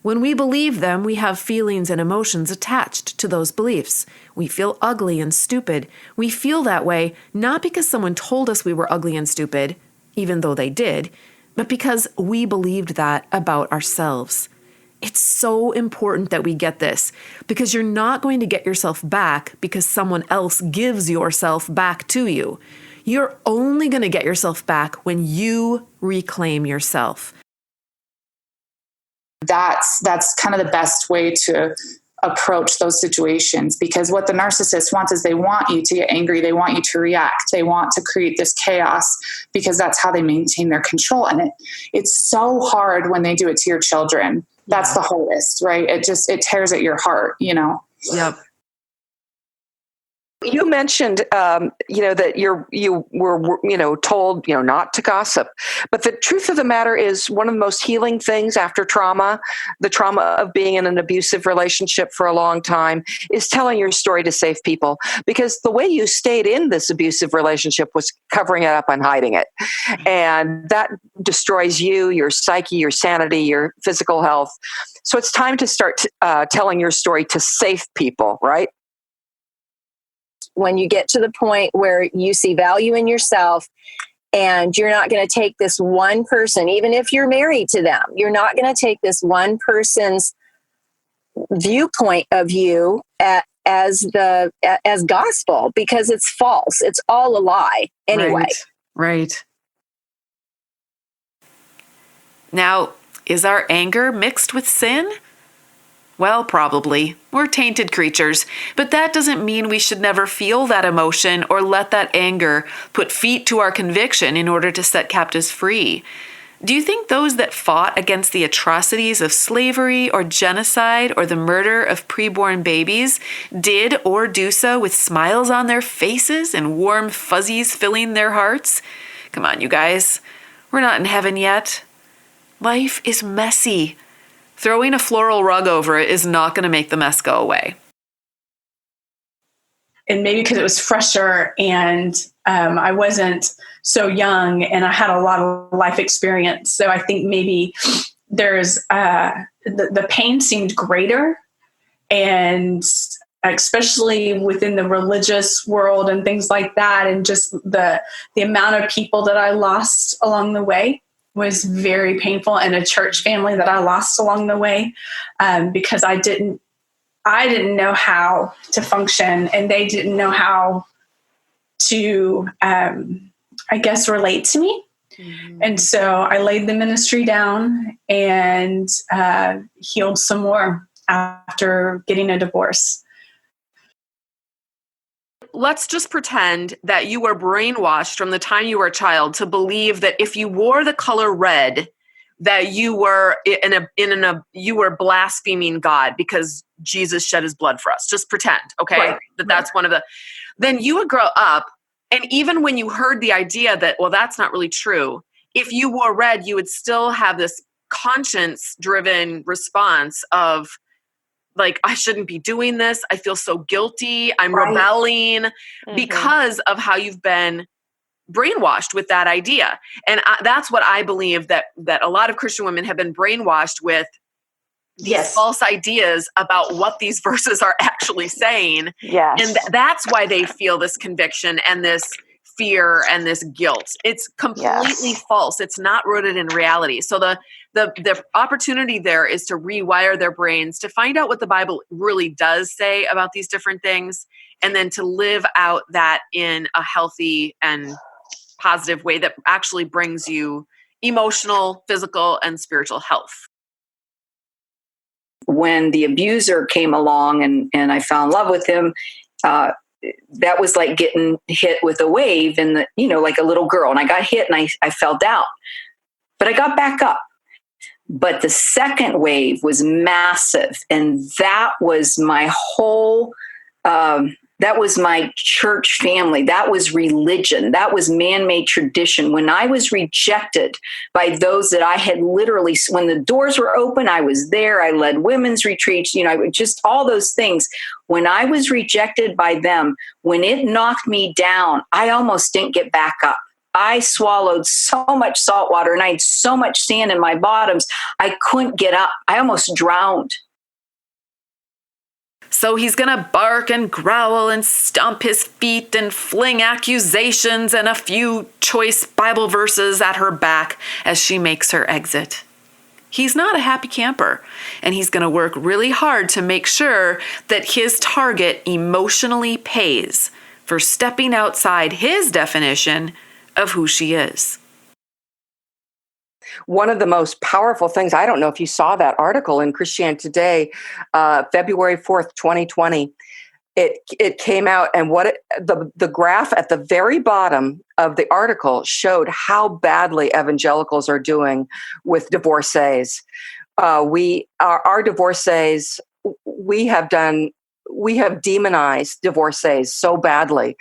When we believe them, we have feelings and emotions attached to those beliefs. We feel ugly and stupid. We feel that way not because someone told us we were ugly and stupid, even though they did, but because we believed that about ourselves. It's so important that we get this, because you're not going to get yourself back because someone else gives yourself back to you. You're only going to get yourself back when you reclaim yourself. That's kind of the best way to approach those situations, because what the narcissist wants is they want you to get angry. They want you to react. They want to create this chaos because that's how they maintain their control. And it's so hard when they do it to your children. That's the hardest, right? It tears at your heart, you know? Yep. You mentioned, that you were, told, not to gossip. But the truth of the matter is, one of the most healing things after trauma, the trauma of being in an abusive relationship for a long time, is telling your story to save people. Because the way you stayed in this abusive relationship was covering it up and hiding it. And that destroys you, your psyche, your sanity, your physical health. So it's time to start telling your story to save people, right? When you get to the point where you see value in yourself and you're not going to take this one person, even if you're married to them, you're not going to take this one person's viewpoint of you as gospel, because it's false. It's all a lie anyway. Right. Now, is our anger mixed with sin? Well, probably. We're tainted creatures, but that doesn't mean we should never feel that emotion or let that anger put feet to our conviction in order to set captives free. Do you think those that fought against the atrocities of slavery or genocide or the murder of preborn babies did or do so with smiles on their faces and warm fuzzies filling their hearts? Come on, you guys. We're not in heaven yet. Life is messy. Throwing a floral rug over it is not going to make the mess go away. And maybe because it was fresher and I wasn't so young and I had a lot of life experience. So I think maybe there's the pain seemed greater, and especially within the religious world and things like that. And just the amount of people that I lost along the way was very painful, and a church family that I lost along the way because I didn't know how to function, and they didn't know how to, relate to me. Mm-hmm. And so I laid the ministry down and healed some more after getting a divorce. Let's just pretend that you were brainwashed from the time you were a child to believe that if you wore the color red, that you were you were blaspheming God because Jesus shed his blood for us. Just pretend, okay? Right. That's one of the. Then you would grow up, and even when you heard the idea that, well, that's not really true, if you wore red, you would still have this conscience-driven response of, like, I shouldn't be doing this. I feel so guilty. I'm rebelling because of how you've been brainwashed with that idea. And that's what I believe, that a lot of Christian women have been brainwashed with these false ideas about what these verses are actually saying. Yes. And that's why they feel this conviction and this fear and this guilt. It's completely false. It's not rooted in reality. So the opportunity there is to rewire their brains, to find out what the Bible really does say about these different things, and then to live out that in a healthy and positive way that actually brings you emotional, physical, and spiritual health. When the abuser came along and I fell in love with him, that was like getting hit with a wave and like a little girl. And I got hit and I fell down, but I got back up. But the second wave was massive. And that was my whole, that was my church family. That was religion. That was man-made tradition. When I was rejected by those that I had literally, when the doors were open, I was there. I led women's retreats, just all those things. When I was rejected by them, when it knocked me down, I almost didn't get back up. I swallowed so much salt water and I had so much sand in my bottoms, I couldn't get up. I almost drowned. So he's going to bark and growl and stomp his feet and fling accusations and a few choice Bible verses at her back as she makes her exit. He's not a happy camper, and he's going to work really hard to make sure that his target emotionally pays for stepping outside his definition of who she is. One of the most powerful things, I don't know if you saw that article in Christianity Today, February 4th, 2020, it came out, and the graph at the very bottom of the article showed how badly evangelicals are doing with divorcees. Our divorcees, we have demonized divorcees so badly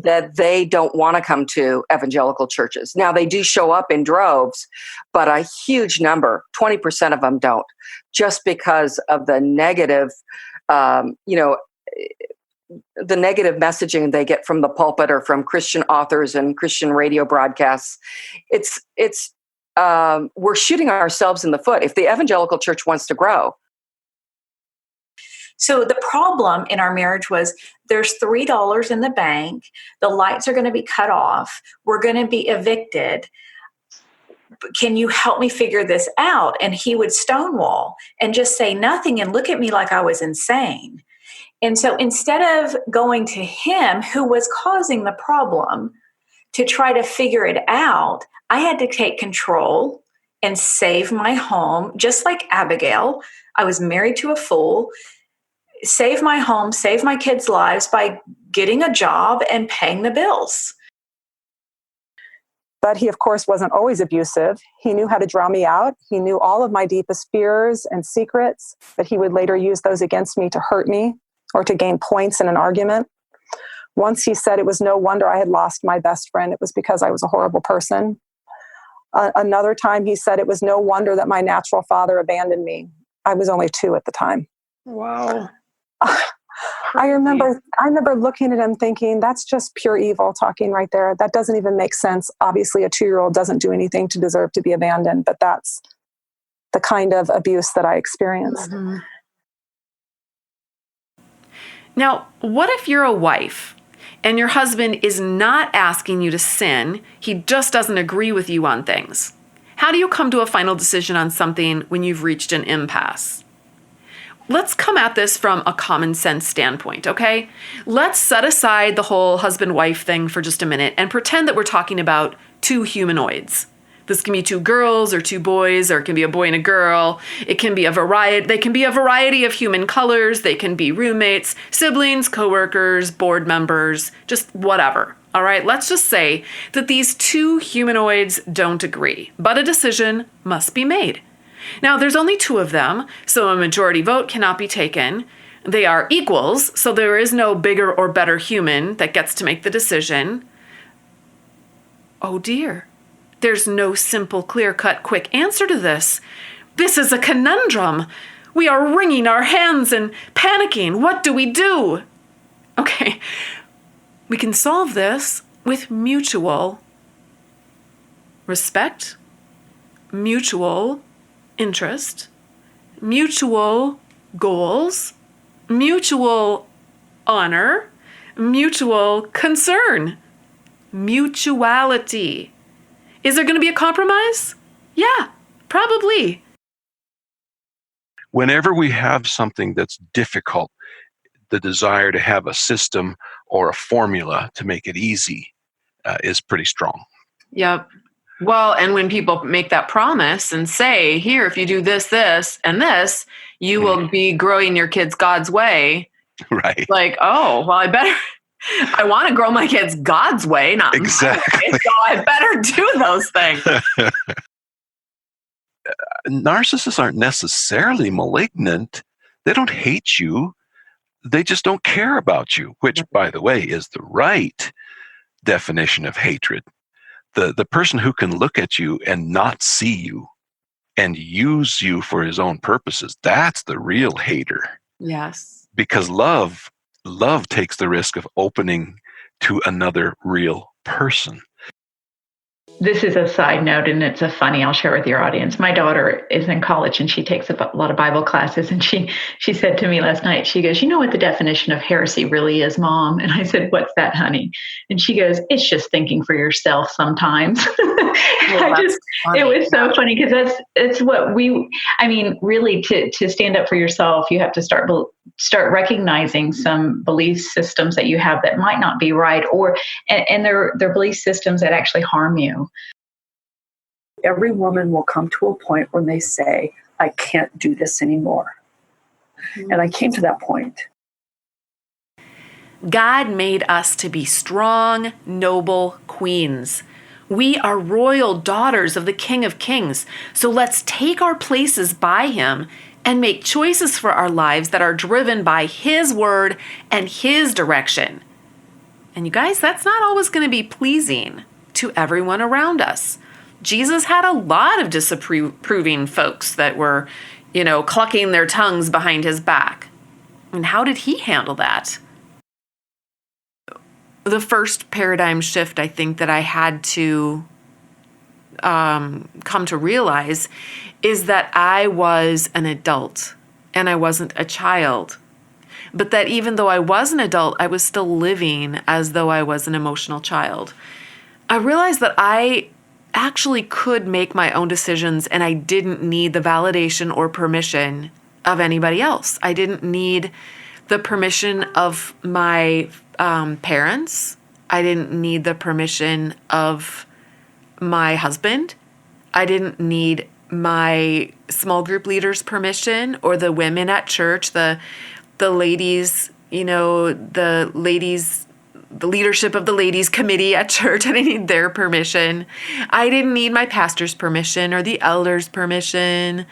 that they don't want to come to evangelical churches. Now, they do show up in droves, but a huge number, 20% of them don't, just because of the negative, the negative messaging they get from the pulpit or from Christian authors and Christian radio broadcasts. We're shooting ourselves in the foot if the evangelical church wants to grow. So the problem in our marriage was there's $3 in the bank. The lights are going to be cut off. We're going to be evicted. Can you help me figure this out? And he would stonewall and just say nothing and look at me like I was insane. And so instead of going to him who was causing the problem to try to figure it out, I had to take control and save my home, just like Abigail. I was married to a fool. Save my home, save my kids' lives by getting a job and paying the bills. But he, of course, wasn't always abusive. He knew how to draw me out. He knew all of my deepest fears and secrets, but he would later use those against me to hurt me or to gain points in an argument. Once he said it was no wonder I had lost my best friend. It was because I was a horrible person. Another time he said it was no wonder that my natural father abandoned me. I was only 2 at the time. Wow. I remember looking at him thinking, that's just pure evil talking right there. That doesn't even make sense. Obviously, a 2-year-old doesn't do anything to deserve to be abandoned, but that's the kind of abuse that I experienced. Mm-hmm. Now, what if you're a wife and your husband is not asking you to sin? He just doesn't agree with you on things. How do you come to a final decision on something when you've reached an impasse? Let's come at this from a common sense standpoint, okay? Let's set aside the whole husband-wife thing for just a minute and pretend that we're talking about 2 humanoids. This can be 2 girls or 2 boys, or it can be a boy and a girl. It can be a variety. They can be a variety of human colors. They can be roommates, siblings, coworkers, board members, just whatever. All right, let's just say that these 2 humanoids don't agree, but a decision must be made. Now, there's only 2 of them, so a majority vote cannot be taken. They are equals, so there is no bigger or better human that gets to make the decision. Oh dear. There's no simple, clear-cut, quick answer to this. This is a conundrum. We are wringing our hands and panicking. What do we do? Okay, we can solve this with mutual respect, mutual interest, mutual goals, mutual honor, mutual concern, mutuality. Is there going to be a compromise? Yeah, probably. Whenever we have something that's difficult, the desire to have a system or a formula to make it easy is pretty strong. Yep. Well, and when people make that promise and say, here, if you do this, this, and this, you will be growing your kids God's way. Right. Like, oh, well, I want to grow my kids God's way, not exactly. my way, so I better do those things. Narcissists aren't necessarily malignant. They don't hate you. They just don't care about you, which, by the way, is the right definition of hatred. The person who can look at you and not see you and use you for his own purposes, that's the real hater. Yes. Because love takes the risk of opening to another real person. This is a side note, and it's a funny, I'll share with your audience. My daughter is in college, and she takes a lot of Bible classes, and she said to me last night, she goes, you know what the definition of heresy really is, Mom? And I said, what's that, honey? And she goes, it's just thinking for yourself sometimes. It was so funny because it's what really to stand up for yourself, you have to start recognizing some belief systems that you have that might not be right, and they're belief systems that actually harm you. Every woman will come to a point when they say, I can't do this anymore. Mm-hmm. And I came to that point. God made us to be strong, noble queens. We are royal daughters of the King of Kings. So let's take our places by him and make choices for our lives that are driven by his word and his direction. And you guys, that's not always going to be pleasing to everyone around us. Jesus had a lot of disapproving folks that were, clucking their tongues behind his back. And how did he handle that? The first paradigm shift I think that I had to come to realize is that I was an adult and I wasn't a child. But that even though I was an adult, I was still living as though I was an emotional child. I realized that I actually could make my own decisions and I didn't need the validation or permission of anybody else. I didn't need the permission of my parents. I didn't need the permission of my husband. I didn't need my small group leader's permission or the women at church, the ladies, the leadership of the ladies committee at church. I didn't need their permission. I didn't need my pastor's permission or the elder's permission.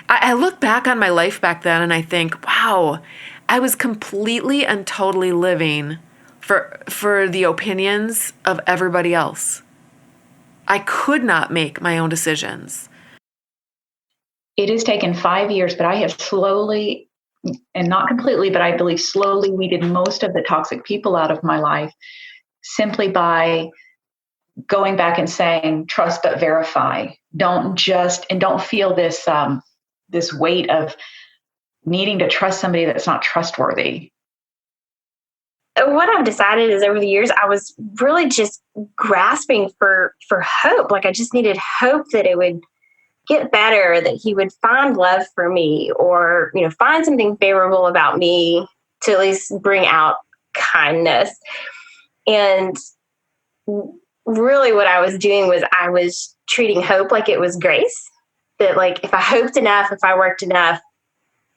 I look back on my life back then and I think, wow, I was completely and totally living for the opinions of everybody else. I could not make my own decisions. It has taken 5 years, but I have slowly, and not completely, but I believe slowly weeded most of the toxic people out of my life simply by going back and saying, trust but verify. Don't feel this weight of needing to trust somebody that's not trustworthy. What I've decided is over the years, I was really just grasping for hope. Like I just needed hope that it would get better, that he would find love for me or, find something favorable about me to at least bring out kindness. And really what I was doing was I was treating hope like it was grace. That like, if I hoped enough, if I worked enough,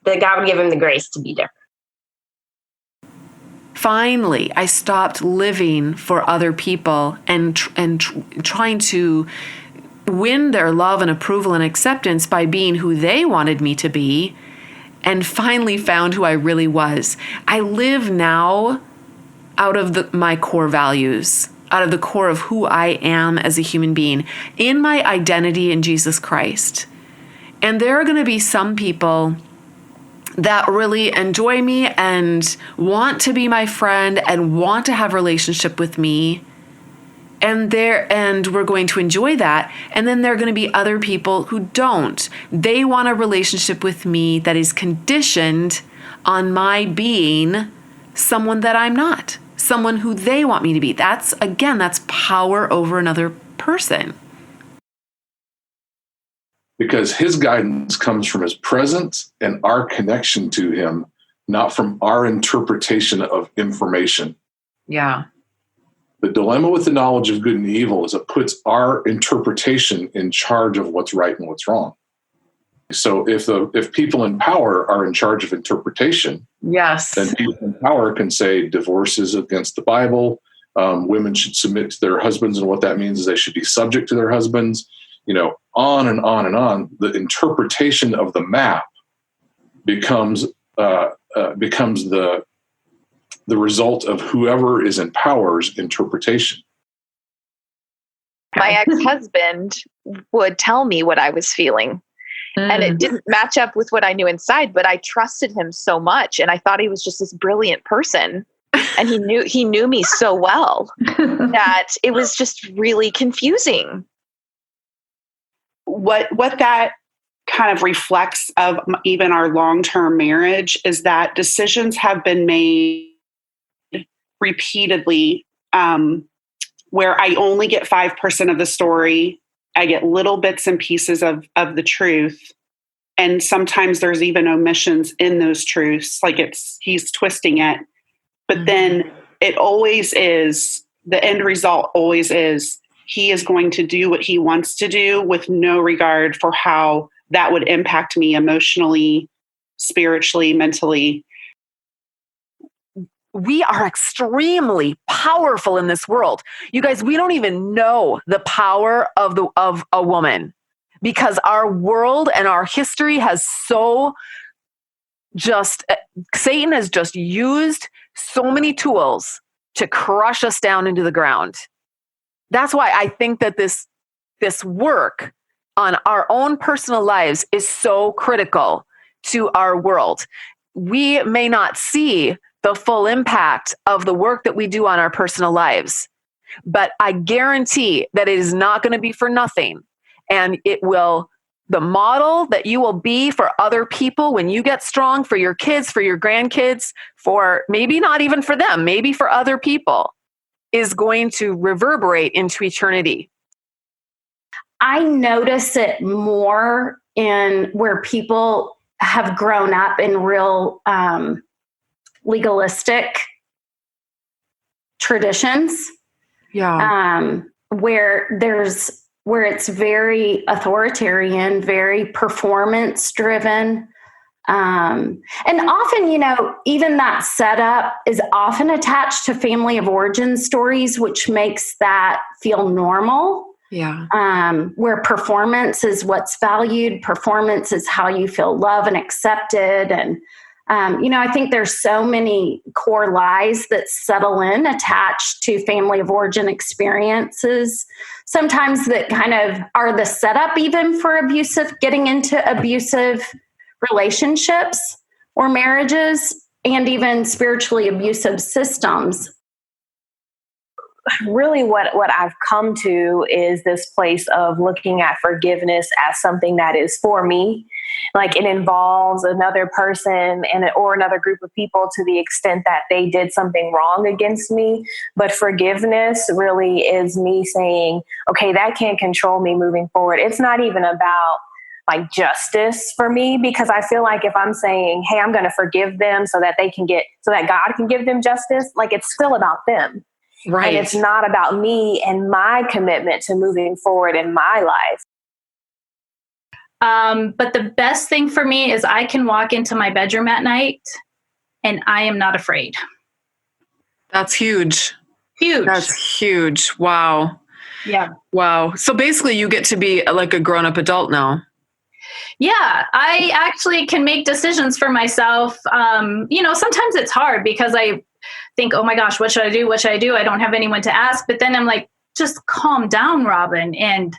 that God would give him the grace to be different. Finally, I stopped living for other people and trying to win their love and approval and acceptance by being who they wanted me to be, and finally found who I really was. I live now out of my core values, out of the core of who I am as a human being, in my identity in Jesus Christ. And there are going to be some people that really enjoy me and want to be my friend and want to have a relationship with me. And we're going to enjoy that. And then there are going to be other people who don't. They want a relationship with me that is conditioned on my being someone that I'm not, someone who they want me to be. That's power over another person. Because his guidance comes from his presence and our connection to him, not from our interpretation of information. Yeah. The dilemma with the knowledge of good and evil is it puts our interpretation in charge of what's right and what's wrong. So if people in power are in charge of interpretation, yes, then people in power can say divorce is against the Bible. Women should submit to their husbands, and what that means is they should be subject to their husbands. On and on and on. The interpretation of the map becomes the result of whoever is in power's interpretation. My ex-husband would tell me what I was feeling. And it didn't match up with what I knew inside, but I trusted him so much. And I thought he was just this brilliant person. And he knew me so well that it was just really confusing. What that kind of reflects of even our long-term marriage is that decisions have been made repeatedly where I only get 5% of the story I get little bits and pieces of the truth. And sometimes there's even omissions in those truths, like he's twisting it. But then it always is, the end result always is, he is going to do what he wants to do with no regard for how that would impact me emotionally, spiritually, mentally. We are extremely powerful in this world. You guys, we don't even know the power of a woman, because our world and our history has Satan has just used so many tools to crush us down into the ground. That's why I think that this work on our own personal lives is so critical to our world. We may not see the full impact of the work that we do on our personal lives, but I guarantee that it is not going to be for nothing. And it will, the model that you will be for other people when you get strong, for your kids, for your grandkids, for maybe not even for them, maybe for other people, is going to reverberate into eternity. I notice it more in where people have grown up in real legalistic traditions. Yeah. Where it's very authoritarian, very performance driven. And often, even that setup is often attached to family of origin stories, which makes that feel normal. Yeah. Where performance is what's valued. Performance is how you feel loved and accepted. And, I think there's so many core lies that settle in attached to family of origin experiences. Sometimes that kind of are the setup even for getting into abusive relationships or marriages, and even spiritually abusive systems. Really what I've come to is this place of looking at forgiveness as something that is for me. Like it involves another person or another group of people to the extent that they did something wrong against me. But forgiveness really is me saying, okay, that can't control me moving forward. It's not even about like justice for me, because I feel like if I'm saying, hey, I'm going to forgive them so that God can give them justice, like it's still about them. Right. And it's not about me and my commitment to moving forward in my life. But the best thing for me is I can walk into my bedroom at night and I am not afraid. That's huge. Huge. That's huge. Wow. Yeah. Wow. So basically you get to be like a grown-up adult now. Yeah, I actually can make decisions for myself. Sometimes it's hard because I think, oh my gosh, what should I do? What should I do? I don't have anyone to ask. But then I'm like, just calm down, Robin. And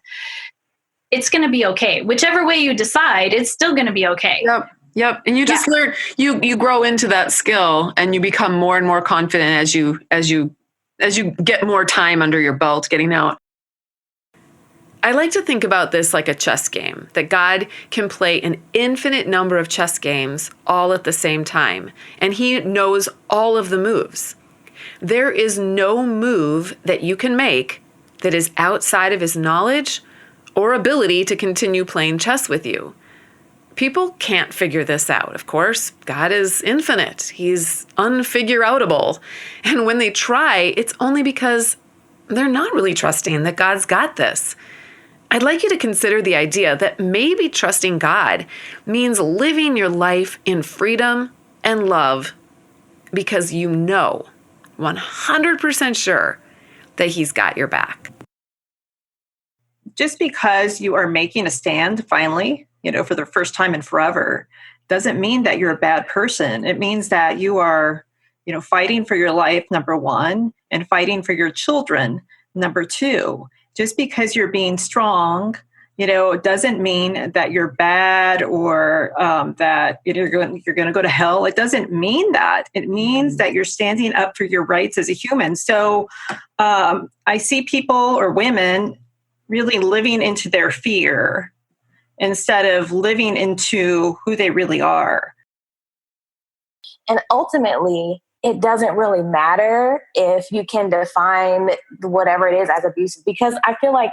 it's going to be okay. Whichever way you decide, it's still going to be okay. Yep. And you just learn, you grow into that skill and you become more and more confident as you get more time under your belt getting out. I like to think about this like a chess game, that God can play an infinite number of chess games all at the same time, and he knows all of the moves. There is no move that you can make that is outside of his knowledge or ability to continue playing chess with you. People can't figure this out, of course. God is infinite. He's unfigure-outable. And when they try, it's only because they're not really trusting that God's got this. I'd like you to consider the idea that maybe trusting God means living your life in freedom and love because you know 100% sure that he's got your back. Just because you are making a stand finally, for the first time in forever, doesn't mean that you're a bad person. It means that you are, fighting for your life, number one, and fighting for your children, number two. Just because you're being strong, doesn't mean that you're bad or that you're going to go to hell. It doesn't mean that. It means that you're standing up for your rights as a human. So I see people or women really living into their fear instead of living into who they really are. And ultimately, it doesn't really matter if you can define whatever it is as abusive, because I feel like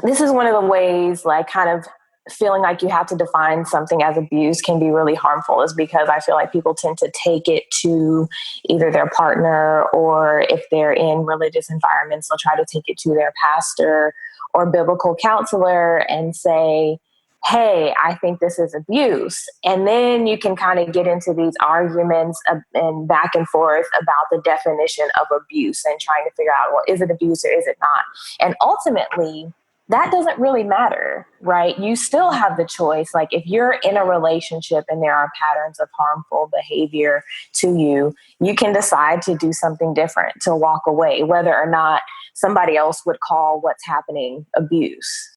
this is one of the ways, like, kind of feeling like you have to define something as abuse can be really harmful, is because I feel like people tend to take it to either their partner, or if they're in religious environments, they'll try to take it to their pastor or biblical counselor and say, hey, I think this is abuse. And then you can kind of get into these arguments and back and forth about the definition of abuse and trying to figure out, well, is it abuse or is it not? And ultimately, that doesn't really matter, right? You still have the choice. Like, if you're in a relationship and there are patterns of harmful behavior to you, you can decide to do something different, to walk away, whether or not somebody else would call what's happening abuse.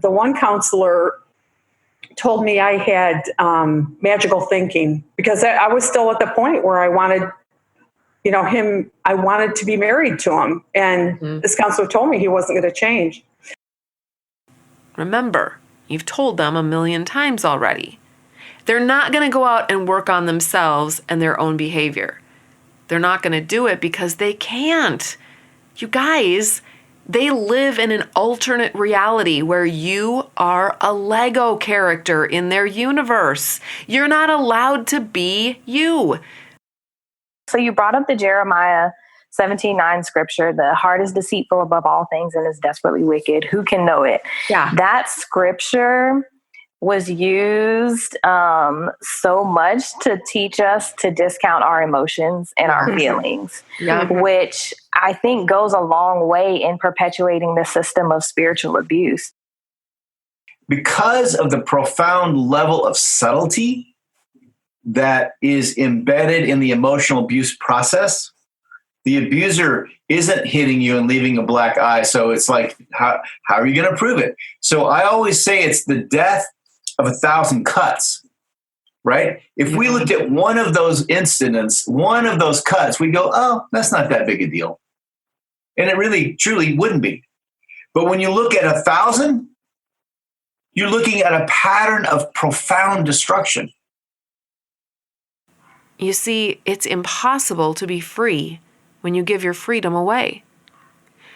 The one counselor told me I had magical thinking, because I was still at the point where I wanted, I wanted to be married to him. And this counselor told me he wasn't going to change. Remember, you've told them 1,000,000 times already. They're not going to go out and work on themselves and their own behavior. They're not going to do it because they can't. You guys, they live in an alternate reality where you are a Lego character in their universe. You're not allowed to be you. So you brought up the Jeremiah 17:9 scripture, the heart is deceitful above all things and is desperately wicked. Who can know it? Yeah. That scripture was used so much to teach us to discount our emotions and our feelings, which I think goes a long way in perpetuating the system of spiritual abuse. Because of the profound level of subtlety that is embedded in the emotional abuse process, the abuser isn't hitting you and leaving a black eye. So it's like, how are you going to prove it? So I always say it's the death of 1,000 cuts, right? If we looked at one of those incidents, one of those cuts, we go, oh, that's not that big a deal. And it really, truly wouldn't be. But when you look at 1,000, you're looking at a pattern of profound destruction. You see, it's impossible to be free when you give your freedom away.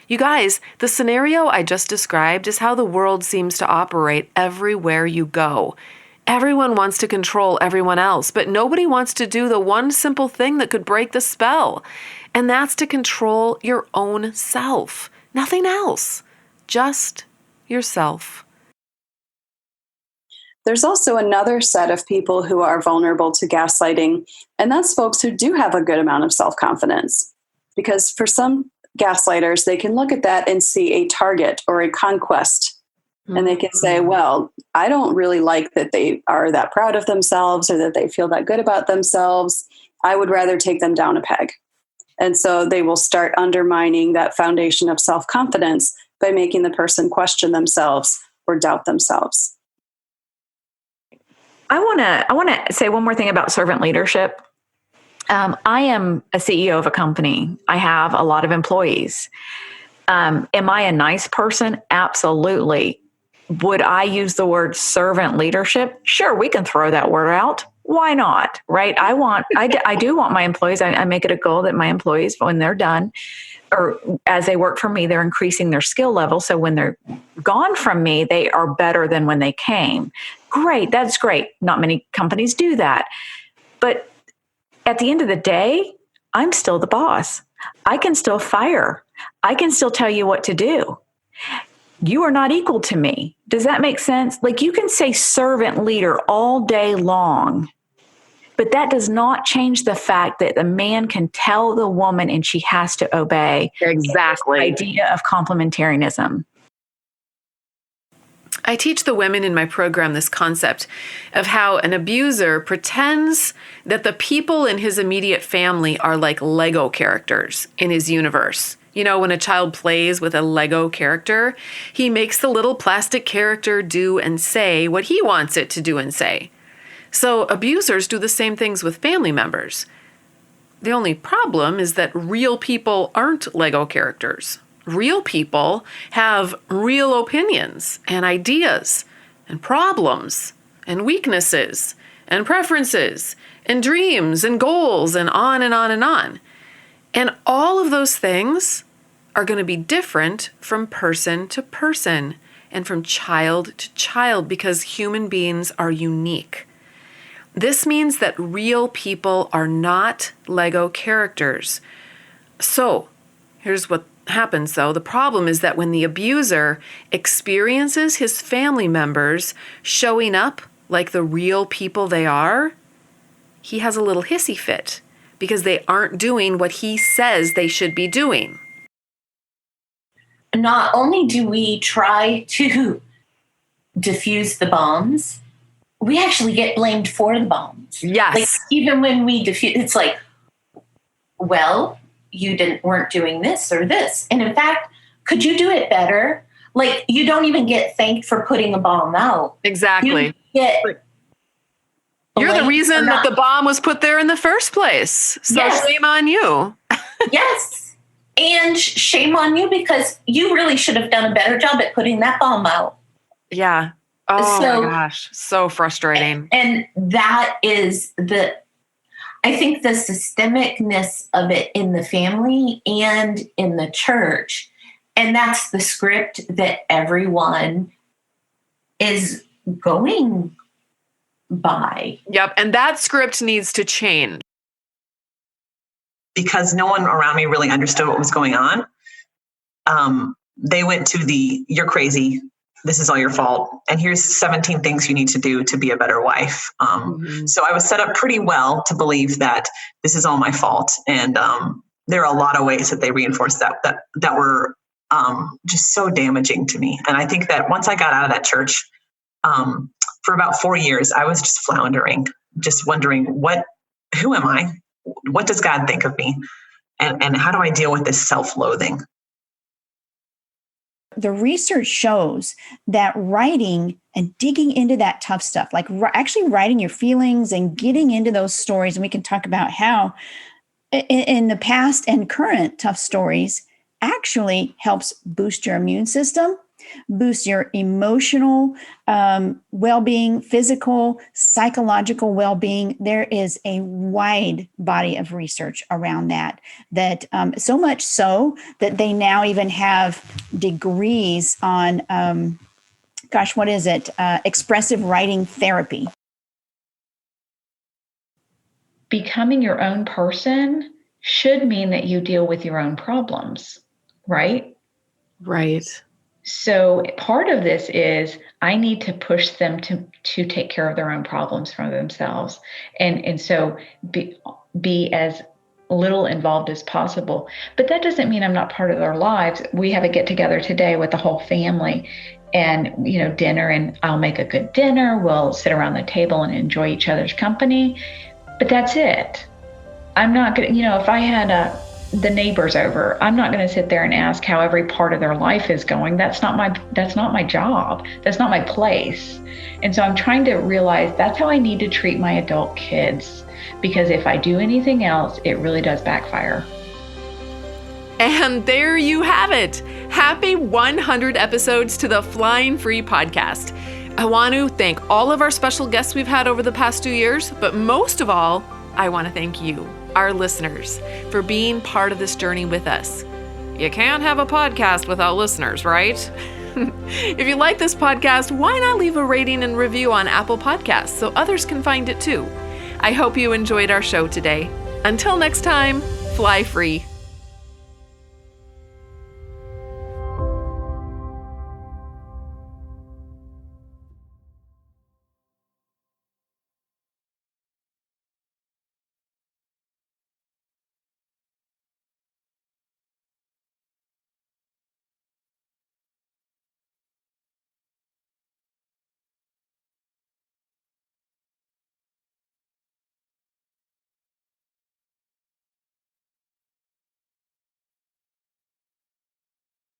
You guys, the scenario I just described is how the world seems to operate everywhere you go. Everyone wants to control everyone else, but nobody wants to do the one simple thing that could break the spell. And that's to control your own self. Nothing else. Just yourself. There's also another set of people who are vulnerable to gaslighting, and that's folks who do have a good amount of self-confidence. Because for some gaslighters, they can look at that and see a target or a conquest. And they can say, well, I don't really like that they are that proud of themselves or that they feel that good about themselves. I would rather take them down a peg. And so they will start undermining that foundation of self-confidence by making the person question themselves or doubt themselves. I want to say one more thing about servant leadership. I am a CEO of a company. I have a lot of employees. Am I a nice person? Absolutely. Would I use the word servant leadership? Sure, we can throw that word out. Why not? Right? I do want my employees. I make it a goal that my employees, when they're done, or as they work for me, they're increasing their skill level. So when they're gone from me, they are better than when they came. Great. That's great. Not many companies do that. But at the end of the day, I'm still the boss. I can still fire. I can still tell you what to do. You are not equal to me. Does that make sense? Like, you can say servant leader all day long, but that does not change the fact that the man can tell the woman and she has to obey. Exactly. The idea of complementarianism. I teach the women in my program this concept of how an abuser pretends that the people in his immediate family are like Lego characters in his universe. You know, when a child plays with a Lego character, he makes the little plastic character do and say what he wants it to do and say. So abusers do the same things with family members. The only problem is that real people aren't Lego characters. Real people have real opinions and ideas and problems and weaknesses and preferences and dreams and goals and on and on and on. And all of those things are going to be different from person to person and from child to child because human beings are unique. This means that real people are not Lego characters. So, here's what happens though. The problem is that when the abuser experiences his family members showing up like the real people they are, he has a little hissy fit because they aren't doing what he says they should be doing. Not only do we try to diffuse the bombs, we actually get blamed for the bombs. Yes. Like even when we diffuse, it's like, well, you weren't doing this or this. And in fact, could you do it better? Like you don't even get thanked for putting a bomb out. Exactly. You're the reason that the bomb was put there in the first place. So shame on you. Yes. And shame on you because you really should have done a better job at putting that bomb out. Yeah. Oh my gosh. So frustrating. And that is I think the systemicness of it in the family and in the church. And that's the script that everyone is going by. Yep. And that script needs to change. Because no one around me really understood what was going on. They went to you're crazy. This is all your fault. And here's 17 things you need to do to be a better wife. So I was set up pretty well to believe that this is all my fault. And there are a lot of ways that they reinforced that were just so damaging to me. And I think that once I got out of that church, for about 4 years, I was just floundering, just wondering who am I? What does God think of me? And how do I deal with this self-loathing? The research shows that writing and digging into that tough stuff, like actually writing your feelings and getting into those stories, and we can talk about how in the past and current tough stories actually helps boost your immune system, boost your emotional well-being, physical, psychological well-being. There is a wide body of research around that so much so that they now even have degrees on, what is it? Expressive writing therapy. Becoming your own person should mean that you deal with your own problems, right? Right. So part of this is I need to push them to take care of their own problems for themselves. And so be as little involved as possible. But that doesn't mean I'm not part of their lives. We have a get together today with the whole family and, dinner, and I'll make a good dinner. We'll sit around the table and enjoy each other's company. But that's it. I'm not going to, if I had the neighbors over, I'm not going to sit there and ask how every part of their life is going. That's not my job. That's not my place. And so I'm trying to realize that's how I need to treat my adult kids, because if I do anything else, it really does backfire. And there you have it. Happy 100 episodes to the Flying Free podcast. I want to thank all of our special guests we've had over the past 2 years, but most of all, I want to thank you, our listeners, for being part of this journey with us. You can't have a podcast without listeners, right? If you like this podcast, why not leave a rating and review on Apple Podcasts so others can find it too? I hope you enjoyed our show today. Until next time, fly free.